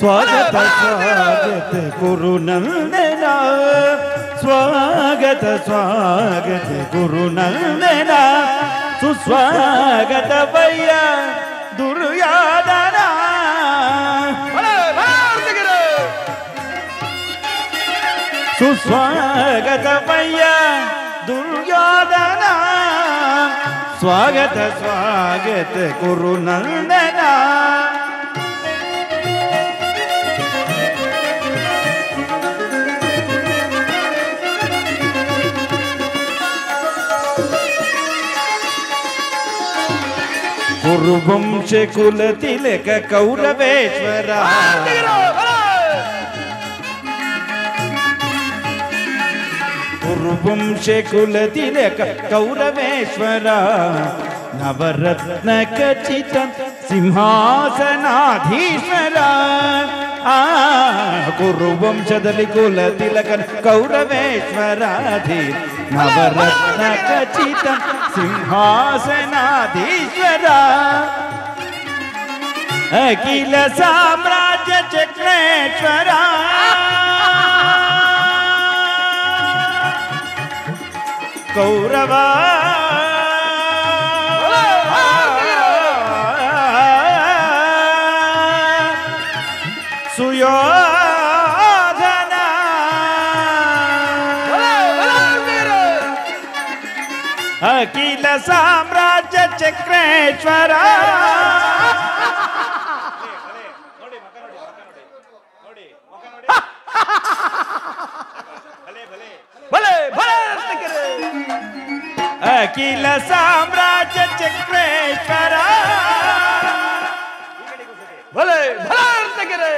F: स्वागत स्वागत गुरु नंदना, स्वागत स्वागत गुरु नंदना, सुस्वागत भैया दुर्योधना. सुस्वागत भैया दुर्योधना, स्वागत स्वागत गुरु नंदना. कुरुवंश कुल तिलक कौरवेश्वरा, कुरुवंश कुल तिलक कौरवेश्वरा, नवरत्न खचित सिंहासनाधीश्वरा. कुरुवंशदलि कुल तिलक कौरवेश्वराधि, नवरत्न खचित सिंहासनाधीश्वरा. अखिल साम्राज्य चक्रेश्वरा, कौरवा सुयोधना, अखिल साम्राज्य चक्रेश्वरा. अखिल साम्राज्य चक्रेश्वरा,
D: भले भले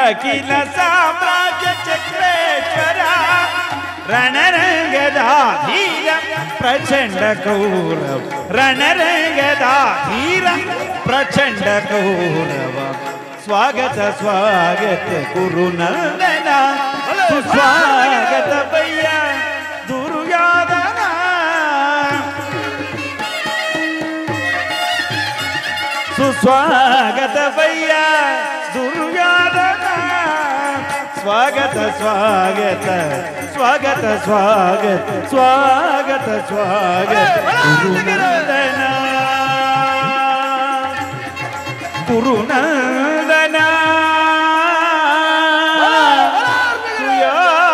F: अखिल साम्राज्य चक्रेश्वरा. रणरंगधाधीर प्रचंड कौरव, रणरंगधाधीर प्रचंड कौरव. स्वागत स्वागत गुरु नंदना, सुस्वागत भैया दुर्योधना. सुस्वागत भैया दुर्योधना. स्वागत स्वागत स्वागत स्वागत स्वागत स्वागत गुरु नंदना, गुरु नंदना. सुयोधना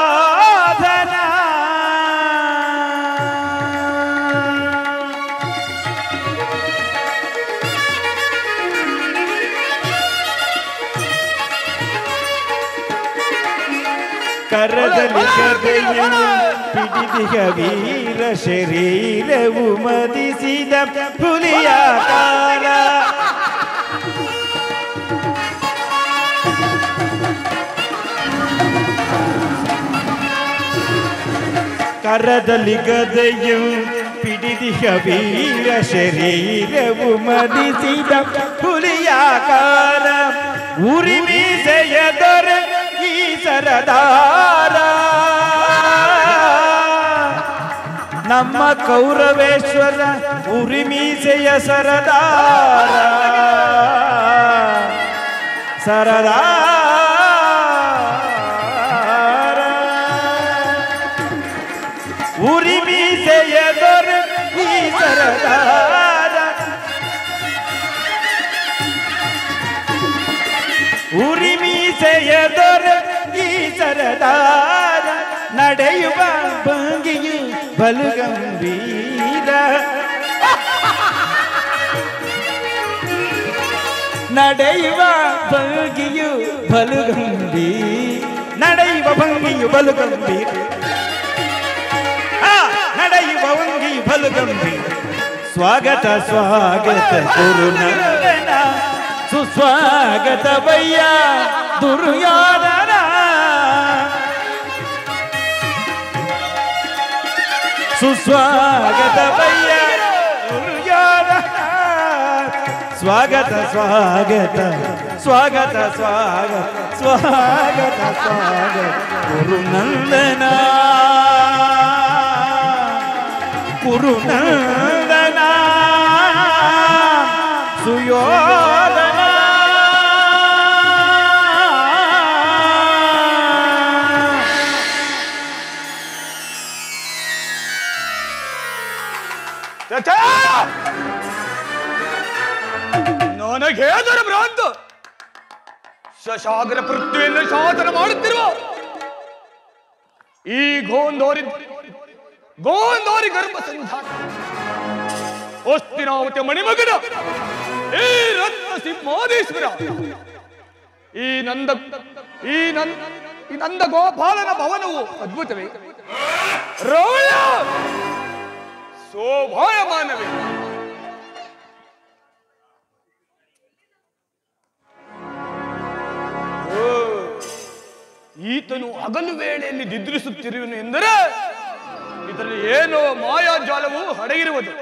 F: करदलि कदೆಯ ಪಿಡಿದಿಗ ವೀರ ಶರೀರವು ಮದಿಸಿದ ಹುಲಿಯಾಕಾರ. ಕರದಲ್ಲಿ ಗದೆಯು ಪಿಡಿದಿಗ ವೀರ ಶರೀರವು ಮದಿಸಿದ ಹುಲಿಯಾಕಾರ. ಉರಿ ಮೀಸೆಯ ದೊರೆ ಈ ಸರದಾರ, ನಮ್ಮ ಕೌರವೇಶ್ವರ ಉರಿ ಮೀಸೆಯ ಸರದಾರ. ಸರದಾರ ಉರಿಮೀಸೆಯ ದೊರೆ ಈ ಸರದಾರ ಉರಿಮೀಸೆಯ ದೊರೆ ಈ ಸರದಾರ ನಡೆಯುವ ಭಂಗಿಯು ಬಲು ಗಂಭೀರ ನಡೆಯುವ ಭಂಗಿಯು ಬಲು ಗಂಭೀರ ನಡೆಯುವ ಭಂಗಿಯು ಬಲು ಗಂಭೀರ ನಡೆಯುವ ಭಂಗಿಯು ಬಲು ಗಂಭೀರ ಸ್ವಾಗತ ಸ್ವಾಗತ ಗುರುನಂದನ ಸುಸ್ವಾಗತ ವಯ್ಯ ದುರ್ಯೋಧನ ಸುಸ್ವಾಗತ ವಯ್ಯ ದುರ್ಯೋಧನ ಸ್ವಾಗತ ಸ್ವಾಗತ ಸ್ವಾಗತ ಸ್ವಾಗತ ಸ್ವಾಗತ ಸ್ವಾಗತ ಗುರುನಂದನ ಗುರುನಂದನ ಸುಯೋಧನ
D: ನನಗೆ ಭ್ರಾಂತ ಶಶಾಗ್ರ ಪೃಥ್ವಿಯನ್ನು ಶಾಸನ ಮಾಡುತ್ತಿರುವ ಈ ಗೋಂದೋರಿ ಗರ್ಭ ಸಂಧಾನ ಹೊಸ್ತಿನಾವತಿ ಮಣಿಮಗನ ಈ ರತ್ನ ಸಿಂಹಾದೇಶ್ವರ ಈ ನಂದ ಗೋಪಾಲನ ಭವನವು ಅದ್ಭುತವೇ ರಮಣ ಶೋಭಾಯಮಾನವೇ ಈತನು ಹಗಲು ವೇಳೆಯಲ್ಲಿ ನಿದ್ರಿಸುತ್ತಿರುವನು ಎಂದರೆ ಇದರಲ್ಲಿ ಏನೋ ಮಾಯಾಜಾಲವು ಅಡಗಿರುವುದು.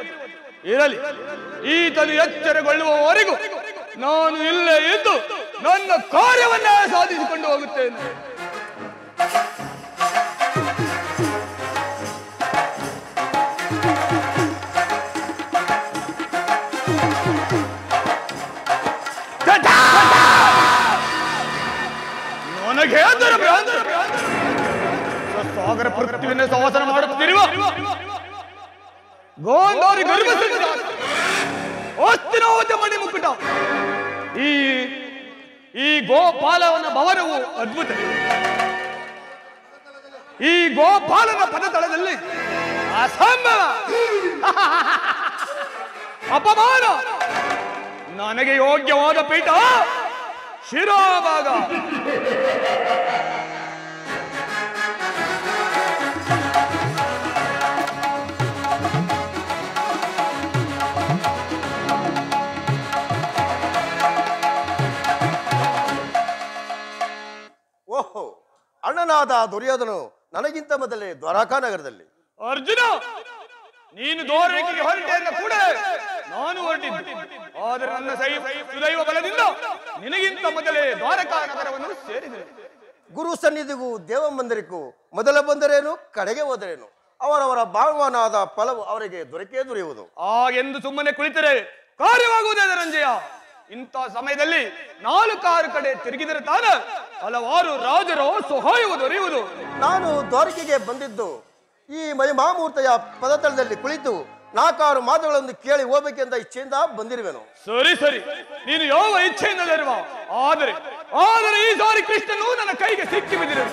D: ಇರಲಿ, ಈತನು ಎಚ್ಚರಗೊಳ್ಳುವವರೆಗೂ ನಾನು ಇಲ್ಲೇ ಇದ್ದು ನನ್ನ ಕಾರ್ಯವನ್ನೇ ಸಾಧಿಸಿಕೊಂಡು ಹೋಗುತ್ತೇನೆ. ನನಗೆ ಸಾಗರ ಪೃಥ್ವಿಯನ್ನು ಸವಾಸನ ಮಾಡುತ್ತಿರುವ ಗೋಂದೋರಿ ಗರ್ಭ ಹೊಸ್ತಿನಾವತಿ ಮಣಿಮುಕುಟ ಈ ಗೋಪಾಲವನ ಭವನವು ಅದ್ಭುತ. ಈ ಗೋಪಾಲನ ಪದತಳದಲ್ಲಿ ಅಸಂಭವ ಅಪಮಾನ. ನನಗೆ ಯೋಗ್ಯವಾದ ಪೀಠ ಶಿರೋಭಾಗ.
E: ಓಹೋ, ಅಣ್ಣನಾದ ದುರ್ಯೋಧನು ನನಗಿಂತ ಮೊದಲೇ ದ್ವಾರಕಾ ನಗರದಲ್ಲಿ.
D: ಅರ್ಜುನ, ನೀನು ದ್ವಾರಕೆಗೆ ಹೊರಟೆ ಅಂದ ಕೂಡ ನಾನು ಹೊರಟಿದ್ದೆ. ಆದರೆ ನನ್ನ ಸುದೈವ ಬಲದಿಂದ ನಿನಗಿಂತ ಮೊದಲೇ ದ್ವಾರಕಾ ನಗರವನ್ನು ಸೇರಿದೆ.
E: ಗುರು ಸನ್ನಿಧಿಗೂ ದೇವ ಮಂದಿರಕ್ಕೂ ಮೊದಲ ಬಂದರೇನು ಕಡೆಗೆ ಹೋದರೇನು ಅವರವರ ಭಾವನಾದ ಫಲವು ಅವರಿಗೆ ದೊರಕೇ ದೊರೆಯುವುದು.
D: ಎಂದು ಸುಮ್ಮನೆ ಕುಳಿತರೆ ಕಾರ್ಯವಾಗುವುದೇ ಧನಂಜಯ. ಇಂಥ ಸಮಯದಲ್ಲಿ 4-6 ಕಡೆ ತಿರುಗಿದರೆ ತಾನ ಹಲವಾರು ರಾಜರ ಸಹಾಯವು ದೊರೆಯುವುದು.
E: ನಾನು ದ್ವಾರಕೆಗೆ ಬಂದಿದ್ದು ಈ ಮಹಿಮಾಮೂರ್ತಿಯ ಪದತಳದಲ್ಲಿ ಕುಳಿತು 4-6 ಮಾತುಗಳನ್ನು ಕೇಳಿ ಹೋಗ್ಬೇಕೆಂದ ಇಚ್ಛೆಯಿಂದ ಬಂದಿರುವೆನು.
D: ಸರಿ ಸರಿ, ನೀನು ಯಾವ ಇಚ್ಛೆಯಿಂದಲಿರುವ. ಆದರೆ ಈ ಸಾರಿ ಕೃಷ್ಣನು ನನ್ನ ಕೈಗೆ ಸಿಕ್ಕಿ ಬಿದ್ದಿರು.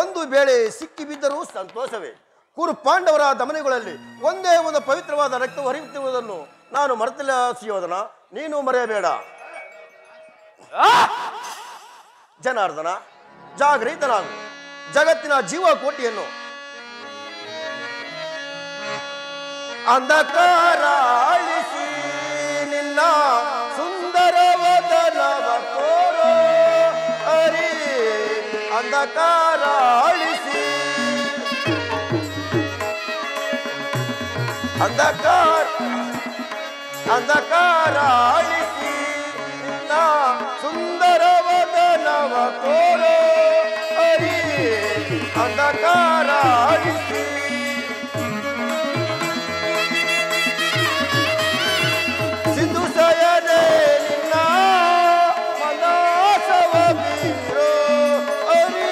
E: ಒಂದು ವೇಳೆ ಸಿಕ್ಕಿ ಬಿದ್ದರೂ ಸಂತೋಷವೇ. ಕುರು ಪಾಂಡವರ ದಮನೆಗಳಲ್ಲಿ ಒಂದೇ ಒಂದು ಪವಿತ್ರವಾದ ರಕ್ತವು ಹರಿಯುತ್ತಿರುವುದನ್ನು ನಾನು ಮರೆತಿಲ್ಲ ಸುಯೋಧನ, ನೀನು ಮರೆಯಬೇಡ. ಜನಾರ್ದನ, ಜಾಗೃತನಾಗು. ಜಗತ್ತಿನ ಜೀವಕೋಟಿಯನ್ನು ಅಂಧಕಾರ ಅಳಿಸಿ ನಿನ್ನ ಸುಂದರವದನವ ತೋರೋ ಹರಿ. ಅಂಧಕಾರ ಅಳಿಸಿ ಅಂಧಕಾರ ಅಳಿಸಿ ನಿನ್ನ ಸುಂದರವದನವ ತೋರೋ ಹರಿ. ಅಂಧಕಾರ ಅಳಿಸಿ ಸಿಂಧು ಸಯನೆ ನಿನ್ನ ಮನಸವ ಬೀರೋ ಹರಿ.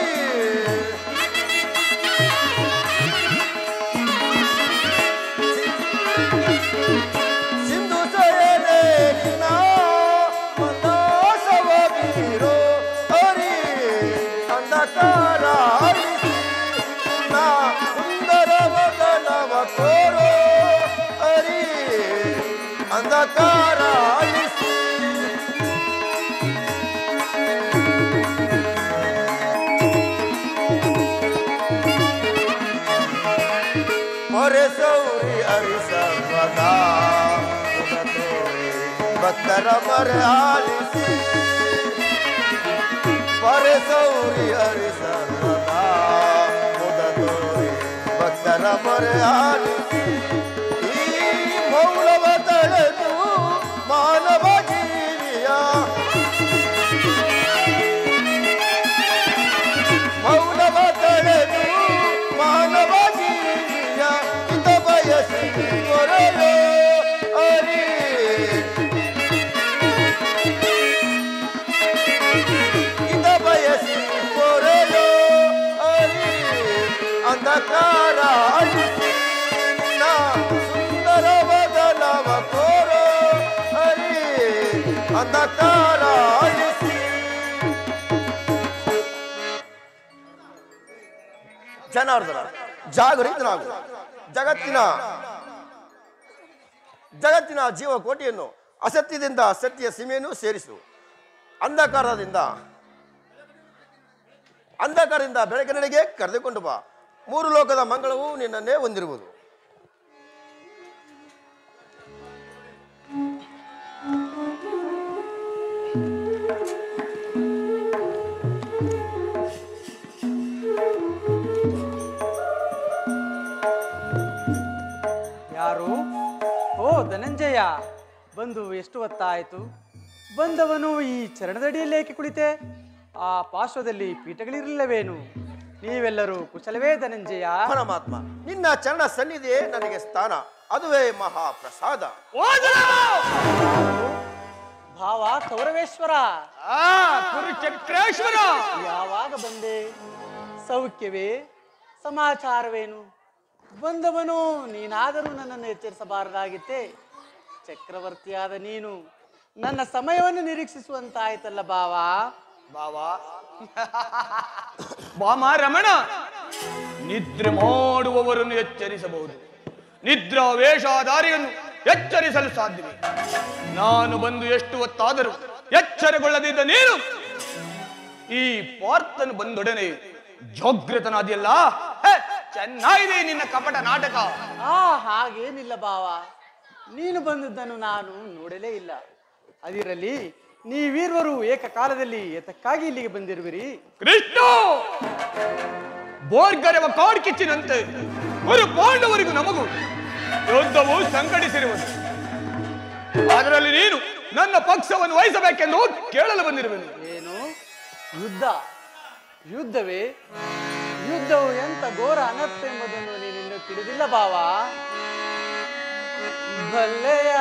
E: ಪೊರೆ ಸೌರಿ ಹರಿಸರ್ವದಾ ಭಕ್ತರ ಮರೆ ಆಲಿಸಿ ಪೊರೆ ಸೌರಿ ಹರಿಸರ್ವದಾ ಮುದ ತೋರಿ ಭಕ್ತರ ಮರೆ ಆಲಿಸಿ ಈ ಮೌಳವ ತಳೆದು ಮಾನವ ಜೀವಿಯ ಮೌನವ ತಳೆದು ಮಾನವ ಜೀವಿಯ ಇತ ಬಯಸಿ ಕೊರಲು ಅರಿ ಇತ ಬಯಸಿ ಕೊರಲು ಅರಿ ಅಂಧಕಾರ ಅಳಿಸಿ ನಿನ್ನ ಸುಂದರ ಬದಲವ ಕೋರೋ ಅರಿ ಅಂಧಕಾರ ಅಳಿಸಿ ಜನಾರ್ದನ ಜಾಗರಿತನಾಗು ಜಗತ್ತಿನ ಜೀವಕೋಟಿಯನ್ನು ಅಸತ್ಯದಿಂದ ಸತ್ಯ ಸೀಮೆಯನ್ನು ಸೇರಿಸು ಅಂಧಕಾರದಿಂದ ಬೆಳಕಿನೆಡೆಗೆ ಕರೆದುಕೊಂಡು ಬಾ ಮೂರು ಲೋಕದ ಮಂಗಳವು ನಿನ್ನನ್ನೇ ಹೊಂದಿರುವುದು
B: ಯಾರು? ಓ ಧನಂಜಯ, ಬಂದು ಎಷ್ಟು ಹೊತ್ತಾಯಿತು? ಬಂದವನು ಈ ಚರಣದಡಿಯಲ್ಲಿ ಏಕೆ ಕುಳಿತೆ? ಆ ಪಾರ್ಶ್ವದಲ್ಲಿ ಪೀಠಗಳಿರಲಿಲ್ಲವೇನು? ನೀವೆಲ್ಲರೂ ಕುಶಲವೇ ಧನಂಜಯ?
E: ಪರಮಾತ್ಮ, ನಿನ್ನ ಚರಣ ಸನ್ನಿಧಿಯೇ ನನಗೆ ಸ್ಥಾನ, ಅದುವೇ ಮಹಾಪ್ರಸಾದ.
B: ಭಾವ ಕೌರವೇಶ್ವರ,
D: ಕುರುಚಕ್ರೇಶ್ವರ,
B: ಯಾವಾಗ ಬಂದೆ? ಸೌಖ್ಯವೇ? ಸಮಾಚಾರವೇನು? ಬಂದವನು ನೀನಾದರೂ ನನ್ನನ್ನು ಎಚ್ಚರಿಸಬಾರದಾಗಿತ್ತೆ. ಚಕ್ರವರ್ತಿಯಾದ ನೀನು ನನ್ನ ಸಮಯವನ್ನು ನಿರೀಕ್ಷಿಸುವಂತಾಯ್ತಲ್ಲ ಭಾವ.
D: ಬಾಮ ರಮಣ, ನಿದ್ರೆ ಮಾಡುವವರನ್ನು ಎಚ್ಚರಿಸಬಹುದು, ನಿದ್ರಾ ವೇಷಾಧಾರಿಯನ್ನು ಎಚ್ಚರಿಸಲು ಸಾಧ್ಯವೇ? ನಾನು ಬಂದು ಎಷ್ಟು ಹೊತ್ತಾದರೂ ಎಚ್ಚರಗೊಳ್ಳದಿದ್ದ ನೀನು ಈ ಪಾರ್ಥನು ಬಂದೊಡನೆ ಜಾಗೃತನಾದಿಯಲ್ಲ. ಚೆನ್ನಾಗಿದೆ ನಿನ್ನ ಕಪಟ ನಾಟಕ.
B: ಹಾಗೇನಿಲ್ಲ ಭಾವ, ನೀನು ಬಂದದ್ದನ್ನು ನಾನು ನೋಡಲೇ ಇಲ್ಲ. ಅದಿರಲಿ, ನೀವೀರ್ವರು ಏಕಕಾಲದಲ್ಲಿ ಏತಕ್ಕಾಗಿ ಇಲ್ಲಿಗೆ ಬಂದಿರುವಿರಿ?
D: ಕೃಷ್ಣ, ಬೋರ್ಗರವ ಕಾಡ್ಕಿಚ್ಚಿನಂತೆ ಗುರು ಪಾಂಡವರಿಗೂ ನಮಗೂ ಯುದ್ಧವು ಸಂಘಟಿಸಿರುವುದು. ಅದರಲ್ಲಿ ನೀನು ನನ್ನ ಪಕ್ಷವನ್ನು ವಹಿಸಬೇಕೆಂದು ಕೇಳಲು ಬಂದಿರುವೆನು.
B: ಏನು ಯುದ್ಧ? ಯುದ್ಧವೇ? ಯುದ್ಧವು ಎಂತ ಘೋರ ಅನರ್ಥ ಎಂಬುದನ್ನು ನೀನಿನ್ನೂ ತಿಳಿದಿಲ್ಲ ಭಾವ. ಭಲ್ಲೆಯ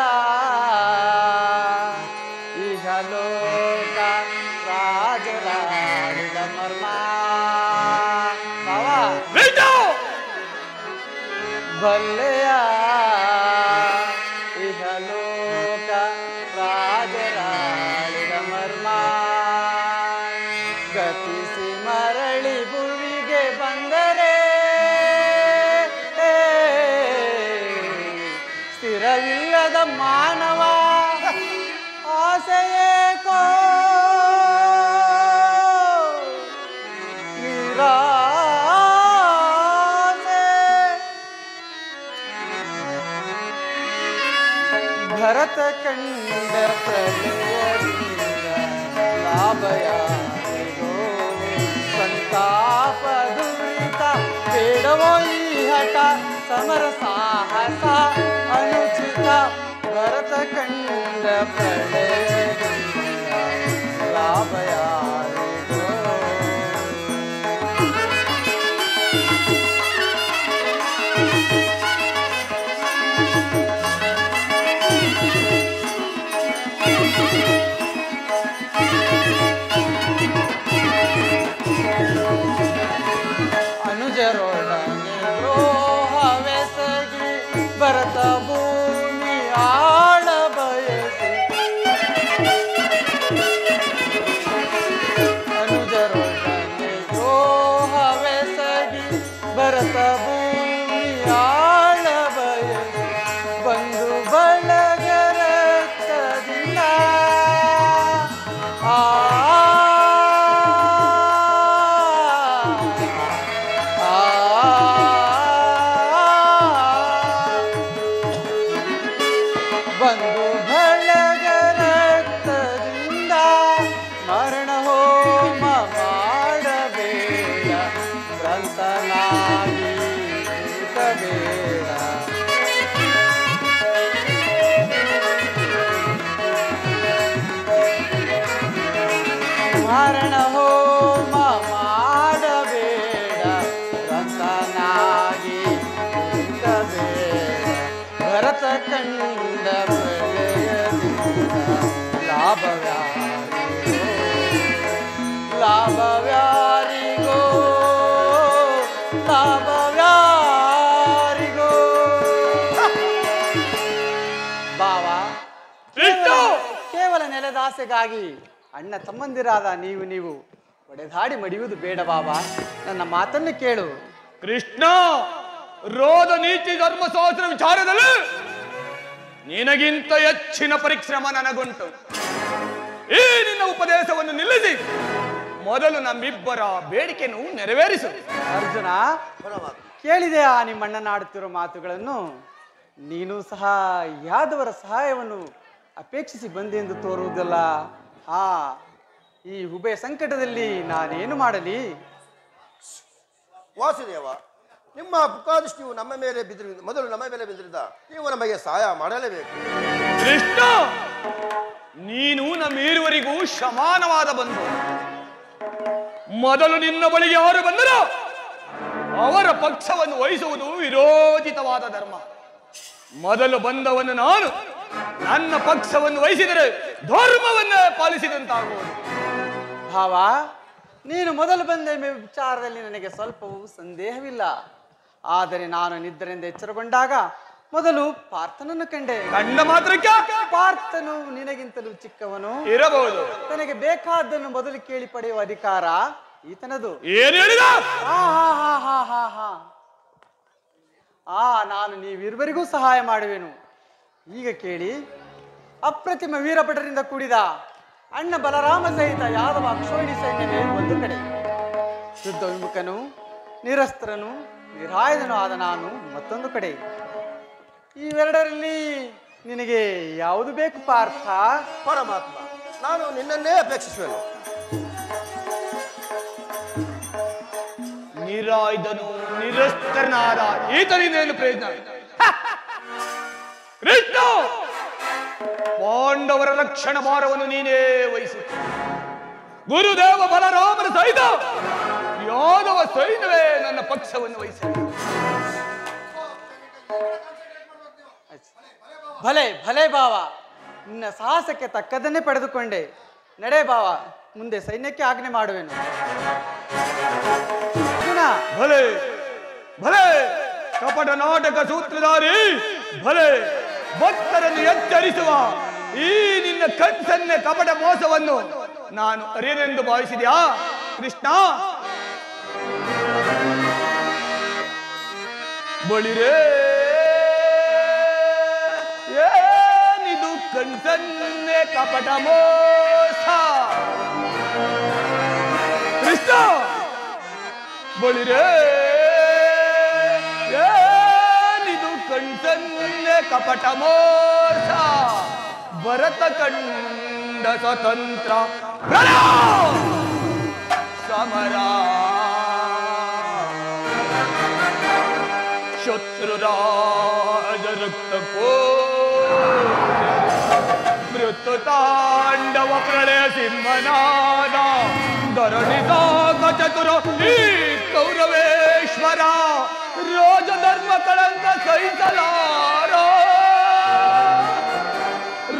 B: ಇಹಲೋಕ ರಾಜರಾಡಿದ ಮರ್ಮ ಭಾವ. ಭಲ್ಲೆಯ ಇಹಲೋಕ ರಾಜರಾಡಿದ ಮರ್ಮ ಗತಿಸಿ ಮರಳಿ ಭುವಿಗೆ ಬಂದರೆ ಸ್ಥಿರವಿಲ್ಲದ ಮಾನವ ಆಸೆಯೇಕೋ ನಿರಾಸೆ. ಭರತ ಕಂಡ ಪ್ರಲಯದಿಂದ ಲಾಭಯಾರಿಗೋ ಸಂತಾಪ ದುರಿತ ಬೇಡವೋ ಈ ಹಠ ಸಮರ ಸಾಹಸ ಅನುಚಿತ. ಭರತ ಕಂಡ ಪ್ರಳಯದಿಂದ ಲಾಭಯಾರಿಗೋ. ಅನುಜರೊಡನೆ ದ್ರೋಹವೆಸಗಿ ಭರತ ಭೂಮಿ ಆಳ ಬಯಸಿ ಅನುಜರೊಡನೆ ದ್ರೋಹವೆಸಗಿ ಭರತ ಭೂಮಿ ಆಳ ಬಯಸಿ ಬಂದು ಬಳಗರಕ್ತದಿಲ್ಲ ಲಾಭವ್ಯಾರಿಗೋ ಬಾವ ಕೇವಲ ನೆಲದ ಆಸೆಗಾಗಿ ಅಣ್ಣ ತಮ್ಮಂದಿರಾದ ನೀವು ಒಡೆದಾಡಿ ಮಡಿಯುವುದು ಬೇಡ ಬಾಬಾ, ನನ್ನ ಮಾತನ್ನು ಕೇಳು.
D: ಕೃಷ್ಣ, ರೋಧ ನೀತಿ ಧರ್ಮಶಾಸ್ತ್ರ ವಿಚಾರದಲ್ಲಿ ನಿನಗಿಂತ ಹೆಚ್ಚಿನ ಪರಿಶ್ರಮ ನನಗುಂಟು. ಈ ನಿನ್ನ ಉಪದೇಶವನ್ನು ನಿಲ್ಲಿಸಿ ಮೊದಲು ನಮ್ಮಿಬ್ಬರ ಬೇಡಿಕೆಯನ್ನು ನೆರವೇರಿಸು.
B: ಅರ್ಜುನ, ಕೇಳಿದೆಯಾ ನಿಮ್ಮಣ್ಣನ ಆಡುತ್ತಿರೋ ಮಾತುಗಳನ್ನು? ನೀನು ಸಹ ಯಾದವರ ಸಹಾಯವನ್ನು ಅಪೇಕ್ಷಿಸಿ ಬಂದೆ ಎಂದು ತೋರುವುದಲ್ಲ. ಈ ಉಭಯ ಸಂಕಟದಲ್ಲಿ ನಾನೇನು ಮಾಡಲಿ?
E: ವಾಸುದೇವ, ನಿಮ್ಮ ಪುಕಾದೃಷ್ಟಿಯು ನಮ್ಮ ಮೇಲೆ ಬಿದ್ದಿರುವುದು ಮೊದಲು ನಮ್ಮ ಮೇಲೆ ಬಿದ್ದಿರಿದ ನೀವು ನಮಗೆ ಸಹಾಯ ಮಾಡಲೇಬೇಕು.
D: ಕೃಷ್ಣ, ನೀನು ನಮ್ಮಿರುವರಿಗೂ ಸಮಾನವಾದ ಬಂಧು. ಮೊದಲು ನಿನ್ನ ಬಳಿಗೆ ಯಾರು ಬಂದರೋ ಅವರ ಪಕ್ಷವನ್ನು ವಹಿಸುವುದು ವಿರೋಧಿತವಾದ ಧರ್ಮ. ಮೊದಲು ಬಂದವನು ನಾನು ನನ್ನ ಪಕ್ಷವನ್ನು ವಹಿಸಿದರೆ ಧರ್ಮವನ್ನೇ ಪಾಲಿಸಿದಂತಾಗುವುದು.
B: ಭಾವ, ನೀನು ಮೊದಲು ಬಂದ ವಿಚಾರದಲ್ಲಿ ನನಗೆ ಸ್ವಲ್ಪವೂ ಸಂದೇಹವಿಲ್ಲ. ಆದರೆ ನಾನು ನಿದ್ರೆಯಿಂದ ಎಚ್ಚರಗೊಂಡಾಗ ಮೊದಲು ಪಾರ್ಥನನ್ನು ಕಂಡೆ.
D: ಕಂಡ ಮಾತ್ರಕ್ಕೆ
B: ಪಾರ್ಥನು ನಿನಗಿಂತಲೂ ಚಿಕ್ಕವನು
D: ಇರಬಹುದು.
B: ತನಗೆ ಬೇಕಾದ್ದನ್ನು ಮೊದಲು ಕೇಳಿ ಪಡೆಯುವ ಅಧಿಕಾರ ಈತನದು.
D: ಏನು ಹೇಳಿದ?
B: ನಾನು ನೀವಿರುವರಿಗೂ ಸಹಾಯ ಮಾಡುವೆನು. ಈಗ ಕೇಳಿ, ಅಪ್ರತಿಮ ವೀರಭಟರಿಂದ ಕೂಡಿದ ಅಣ್ಣ ಬಲರಾಮ ಸಹಿತ ಯಾದವ ಅಕ್ಷೋಹಿಣಿ ಸೈನ್ಯವೇ ಒಂದು ಕಡೆ, ಶುದ್ಧ ವಿಮುಖನು ನಿರಸ್ತ್ರನು ನಿರಾಯುಧನು ಆದ ನಾನು ಮತ್ತೊಂದು ಕಡೆ. ಇವೆರಡರಲ್ಲಿ ನಿನಗೆ ಯಾವುದು ಬೇಕು ಪಾರ್ಥ?
E: ಪರಮಾತ್ಮ, ನಾನು ನಿನ್ನನ್ನೇ ಅಪೇಕ್ಷಿಸುವೆನು.
D: ನಿರಾಯುಧನು ನಿರಸ್ತ್ರನಾದ ಈತನಿಂದೇನು ಪ್ರಯೋಜನ? ಕೃಷ್ಣ, ಪಾಂಡವರ ರಕ್ಷಣಾ ಭಾರವನ್ನು ನೀನೇ ವಹಿಸು. ಗುರುದೇವ ಬಲರಾಮನ ಸಹಿತ ಯಾದವ ಸೈನ್ಯವೇ ನನ್ನ ಪಕ್ಷವನ್ನು ವಹಿಸಿ.
B: ಭಲೆ ಭಲೆ ಭಾವ, ನಿನ್ನ ಸಾಹಸಕ್ಕೆ ತಕ್ಕದನ್ನೇ ಪಡೆದುಕೊಂಡೆ. ನಡೆ ಭಾವ, ಮುಂದೆ ಸೈನ್ಯಕ್ಕೆ ಆಜ್ಞೆ ಮಾಡುವೆನು.
D: ಭಲೆ ಭಲೆ ಕಪಟ ನಾಟಕ ಸೂತ್ರಧಾರಿ, ಭಲೆ ಭಕ್ತರನ್ನು ಎಚ್ಚರಿಸುವ ಈ ನಿನ್ನ ಕನ್ಸನ್ನೆ ಕಪಟ ಮೋಸವನ್ನು ನಾನು ಅರಿಯನೆಂದು ಭಾವಿಸಿದ್ಯಾ ಕೃಷ್ಣ? ಬಳಿರೇ ಏನಿದು ಕನ್ಸನ್ನೆ ಕಪಟ ಮೋಸ? ಕೃಷ್ಣ, ಬಳಿರೇ ಏನಿದು ಕಣ್ಸನ್ನೆ ಕಪಟ ಮೋಸ? ಭರತ ಕಂಡ ಸ್ವತಂತ್ರ ಸಮರ, ಶತ್ರುರಾಜ ರಕ್ತ ಮೃತ್ಯು ತಾಂಡವ ಪ್ರಳಯ ಸಿಂಹನಾದ ಧರಣಿದಾಗ ಚತುರ ಈ ಕೌರವೇಶ್ವರ ರಾಜಧರ್ಮ ಕಳಂಕ ಸಹಿಸಲಾರ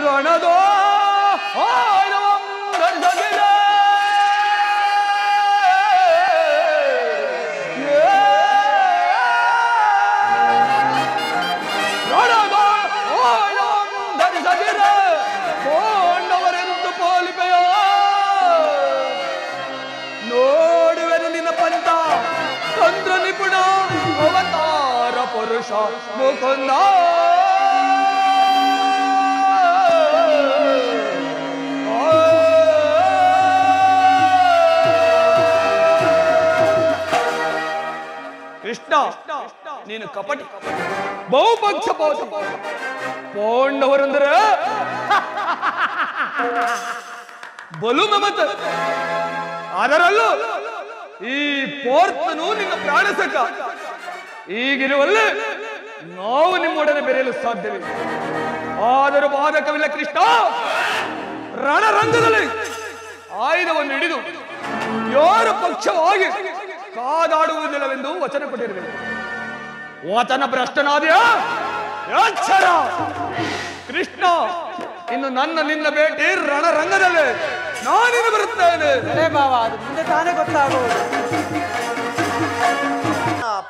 D: ರಣದೋ ಕೋಂಡವರೆಂದು ಪೋಲಿಪೆಯ ನೋಡುವೆನು ನಿನ್ನ ಪಂಥ ತಂತ್ರ ನಿಪುಣ ಅವತಾರ ಪುರುಷ ಮುಕುಂದ. ಕೃಷ್ಣ, ನೀನು ಕಪಟಿ, ಬಹುಪಕ್ಷಪಾತ. ಪಾಂಡವರೆಂದರೆ ಬಲು ಮಮತ, ಅದರಲ್ಲೂ ಈ ಪಾರ್ಥನು ನಿನ್ನ ಪ್ರಾಣಸಕ. ಈಗಿರುವಲ್ಲೇ ನಾವು ನಿಮ್ಮೊಡನೆ ಬೆರೆಯಲು ಸಾಧ್ಯವಿಲ್ಲ. ಆದರೂ ಬಾಧಕವಿಲ್ಲ ಕೃಷ್ಣ. ರಣರಂಗದಲ್ಲಿ ಆಯುಧವನ್ನು ಹಿಡಿದು ಯಾರ ಪಕ್ಷವಾಗಿ ಕಾದಾಡುವುದಿಲ್ಲವೆಂದು ವಚನ ಕೊಟ್ಟಿರಬೇಕು. ವಚನ ಭ್ರಷ್ಟನಾದೆಯಾ? ಎಚ್ಚರ ಕೃಷ್ಣ, ಇನ್ನು ನಿನ್ನ ಭೇಟಿ ರಣರಂಗದಲ್ಲಿ ನಾನಿನ್ನು ಬರುತ್ತೇನೆ.
B: ಬಾವ, ಅದು ಮುಂದೆ ತಾನೇ ಗೊತ್ತಾಗುವುದು.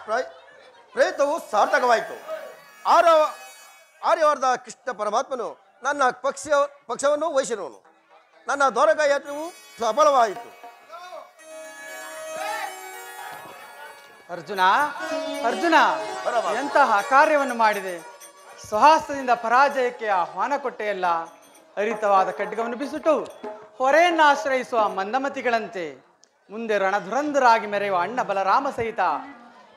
E: ಪ್ರಯತ್ನವು ಸಾರ್ಥಕವಾಯಿತು. ಆರ್ಯವರ್ಧ ಕೃಷ್ಣ ಪರಮಾತ್ಮನು ನನ್ನ ಪಕ್ಷವನ್ನು ವಹಿಸಿರುವನು. ನನ್ನ ದ್ವಾರಕಾ ಯಾತ್ರೆಯು ಸಫಲವಾಯಿತು.
B: ಅರ್ಜುನ ಅರ್ಜುನ ಎಂತಹ ಕಾರ್ಯವನ್ನು ಮಾಡಿದೆ. ಸ್ವಹಸ್ತದಿಂದ ಪರಾಜಯಕ್ಕೆ ಆಹ್ವಾನ ಕೊಟ್ಟೆಯಲ್ಲ. ಹರಿತವಾದ ಖಡ್ಗವನ್ನು ಬಿಸಿಟು ಹೊರೆಯನ್ನು ಆಶ್ರಯಿಸುವ ಮಂದಮತಿಗಳಂತೆ ಮುಂದೆ ರಣಧುರಂಧರಾಗಿ ಮೆರೆಯುವ ಅಣ್ಣ ಬಲರಾಮ ಸಹಿತ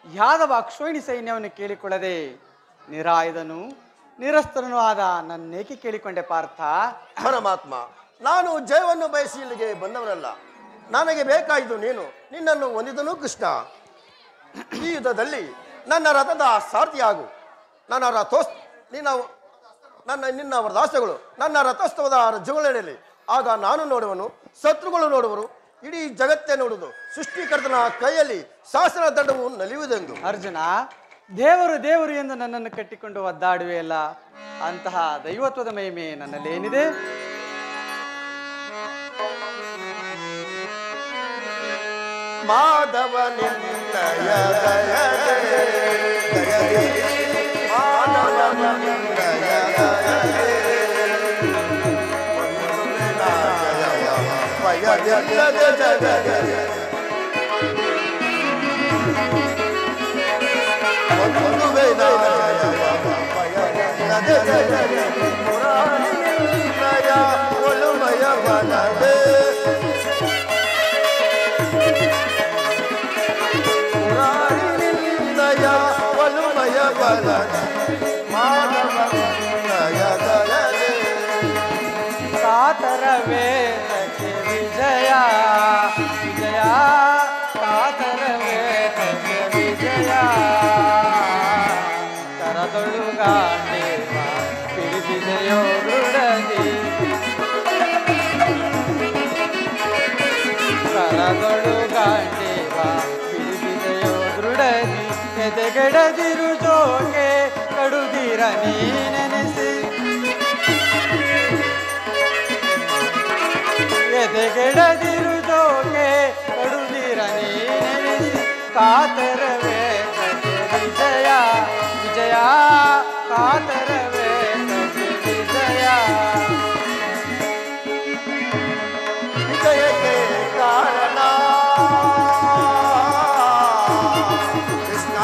B: ಯಾದವ ಅಕ್ಷೋಹಿಣಿ ಸೈನ್ಯವನ್ನು ಕೇಳಿಕೊಳ್ಳದೆ ನಿರಾಯುಧನು ನಿರಸ್ತರನು ಆದ ನನ್ನೇಕೆ ಕೇಳಿಕೊಂಡೆ ಪಾರ್ಥ?
E: ಪರಮಾತ್ಮ, ನಾನು ಜಯವನ್ನು ಬಯಸಿ ಇಲ್ಲಿಗೆ ಬಂದವನಲ್ಲ. ನನಗೆ ಬೇಕಾಯಿತು ನೀನು. ನಿನ್ನನ್ನು ಹೊಂದಿದನು ಕೃಷ್ಣ. ಈ ಯುದ್ಧದಲ್ಲಿ ನನ್ನ ರಥದ ಸಾರಥಿಯಾಗು. ನಿನ್ನ ವರದಾಸಗಳು ನನ್ನ ರಥೋತ್ಸವದ ರಜ್ಜುಗಳೇಳಿ. ಆಗ ನಾನು ನೋಡುವನು, ಶತ್ರುಗಳು ನೋಡುವರು, ಇಡೀ ಜಗತ್ತೇ ನೋಡುವುದು. ಸೃಷ್ಟಿಕರ್ತನ ಕೈಯಲ್ಲಿ ಶಾಸನ ದಂಡವು ನಲಿಯುವುದೆಂದು.
B: ಅರ್ಜುನ, ದೇವರು ದೇವರು ಎಂದು ನನ್ನನ್ನು ಕಟ್ಟಿಕೊಂಡು ಒದ್ದಾಡುವೆಯಲ್ಲ, ಅಂತಹ ದೈವತ್ವದ ಮಹಿಮೆ ನನ್ನಲ್ಲೇನಿದೆ?
E: ಮಾಧವ ನಿನ್ನಯ
B: ಕಾತರವೇ ವಿಜಯ ವಿಜಯ ಕಾತರವೇ ವಿಜಯ ಕರದೊಳುಗಾಂಡೆ ಪಿಡಿದೆಯೋ ದೃಢದಿ ಕರದೊಳುಗಾಂಡೆ ಪಿಡಿದೆಯೋ ದೃಢದಿ ಎದೆಗಡದಿರು ಜೋಗೆ ಕಡುದಿರ ನೀನೆನೆಸಿ ಎದೆಗೆಡದಿರು ಜೋಗೆ ಕಡುದಿರ ನೀನೆನೆಸಿ ಕಾತರವೇ ವಿಜಯ ವಿಜಯ ಕಾತರವೇ ವಿಜಯ
E: ವಿಜಯಕ್ಕೆ ಕಾರಣ ಕೃಷ್ಣ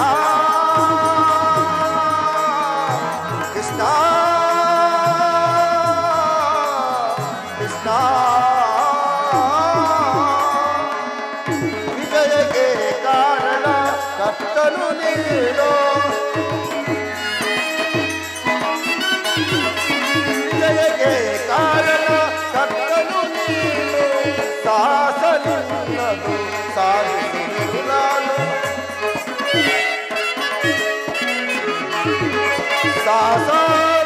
E: ಕೃಷ್ಣ ಕೃಷ್ಣ ವಿಜಯಕ್ಕೆ ಕಾರಣ ಕರ್ತನು ನೀನು ವಿಜಯಕ್ಕೆ ಕಾರಣ ಕರ್ತನು ನೀನು ಸಾಹಸ ನಿನ್ನದು ಸಾಧಿಸುವುದು ನಾನು ಸಾಹಸ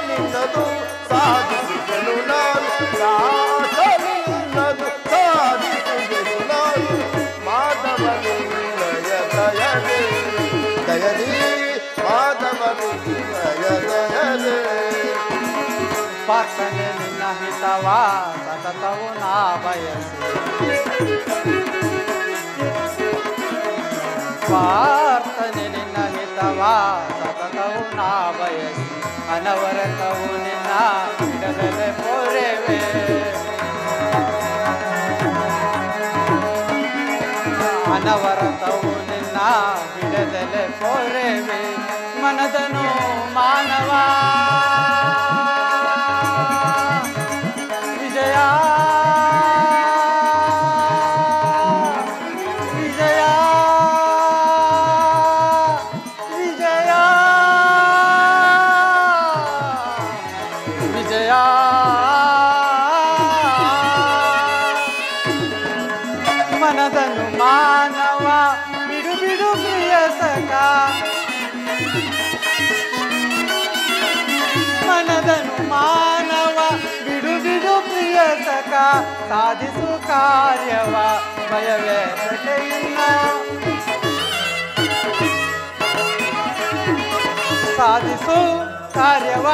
E: ನಿನ್ನದು ಸಾಧಿಸುವೆನು ನಾನು ಸಾಹಸ ನಿನ್ನದು ಸಾಧಿಸುವೆನು ನಾನು ಮಾಧವ ನಿನ್ನಯ ದಯದೆ ದಯದಿ ಮಾಧವ ನಿನ್ನಯ ದಯದೆ
B: ಪಾರ್ಥನೆ ನಿನ್ನ ಹಿತವ ಸತತವು ನಾ ಬಯಸಿ ಪಾರ್ಥನೆ ನಿನ್ನ ಹಿತವ ಸತತವು ನಾ ಬಯಸಿ ಅನವರತವು ನಿನ್ನ ಬಿಡದಲೆ ಪೊರೆವೆ ಅನವರತವು ನಿನ್ನ ಬಿಡದಲೆ ಪೊರೆವೆ ಮನದನು ಮಾನವ ವಿಜಯ ವಿಜಯ ವಿಜಯ ವಿಜಯ ಮನದನು ಮಾನವ ಬಿಡು ಬಿಡು ಪ್ರಿಯ ಸಖ ಮನದನು ಮಾನವ ಬಿಡು ಬಿಡು ಪ್ರಿಯ ಸಖ ಸಾಧಿಸು ಕಾರ್ಯವ ಭಯವೇ ಸಟೆಯಿಲ್ಲ ಸಾಧಿಸು ಕಾರ್ಯವ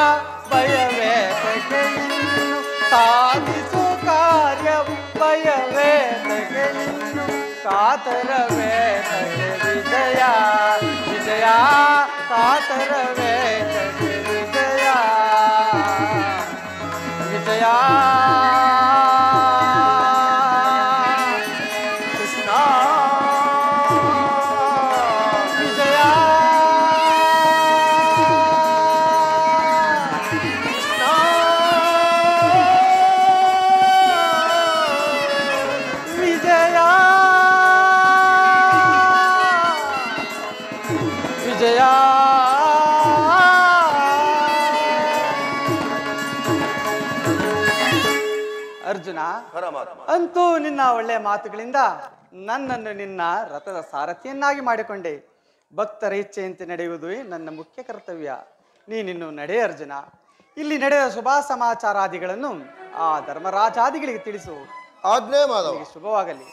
B: ಭಯವೇ ಸಟೆಯಿನ್ನು ಸಾಧಿಸು ಕಾರ್ಯ ಭಯವೇ ಸಟೆಯಿನ್ನು ಕಾತರವೇ ತಗೆ ವಿಜಯ ವಿಜಯ ಕಾತರವೇ ತಗೆ ವಿಜಯ ವಿಜಯ
E: ಕೃಷ್ಣ
B: ವಿಜಯ ವಿಜಯ ವಿಜಯ ಅರ್ಜುನ,
E: ಪರಮಾತ್ಮ,
B: ಅಂತೂ ನಿನ್ನ ಒಳ್ಳೆಯ ಮಾತುಗಳಿಂದ ನನ್ನನ್ನು ನಿನ್ನ ರಥದ ಸಾರಥಿಯನ್ನಾಗಿ ಮಾಡಿಕೊಂಡೆ. ಭಕ್ತರ ಇಚ್ಛೆಯಂತೆ ನಡೆಯುವುದು ನನ್ನ ಮುಖ್ಯ ಕರ್ತವ್ಯ. ನೀನಿನ್ನು ನಡೆ ಅರ್ಜುನ. ಇಲ್ಲಿ ನಡೆದ ಶುಭ ಸಮಾಚಾರಾದಿಗಳನ್ನು ಆ ಧರ್ಮರಾಜಾದಿಗಳಿಗೆ ತಿಳಿಸು.
E: ಆಜ್ಞೆ ಮಾಧವ.
B: ಶುಭವಾಗಲಿ.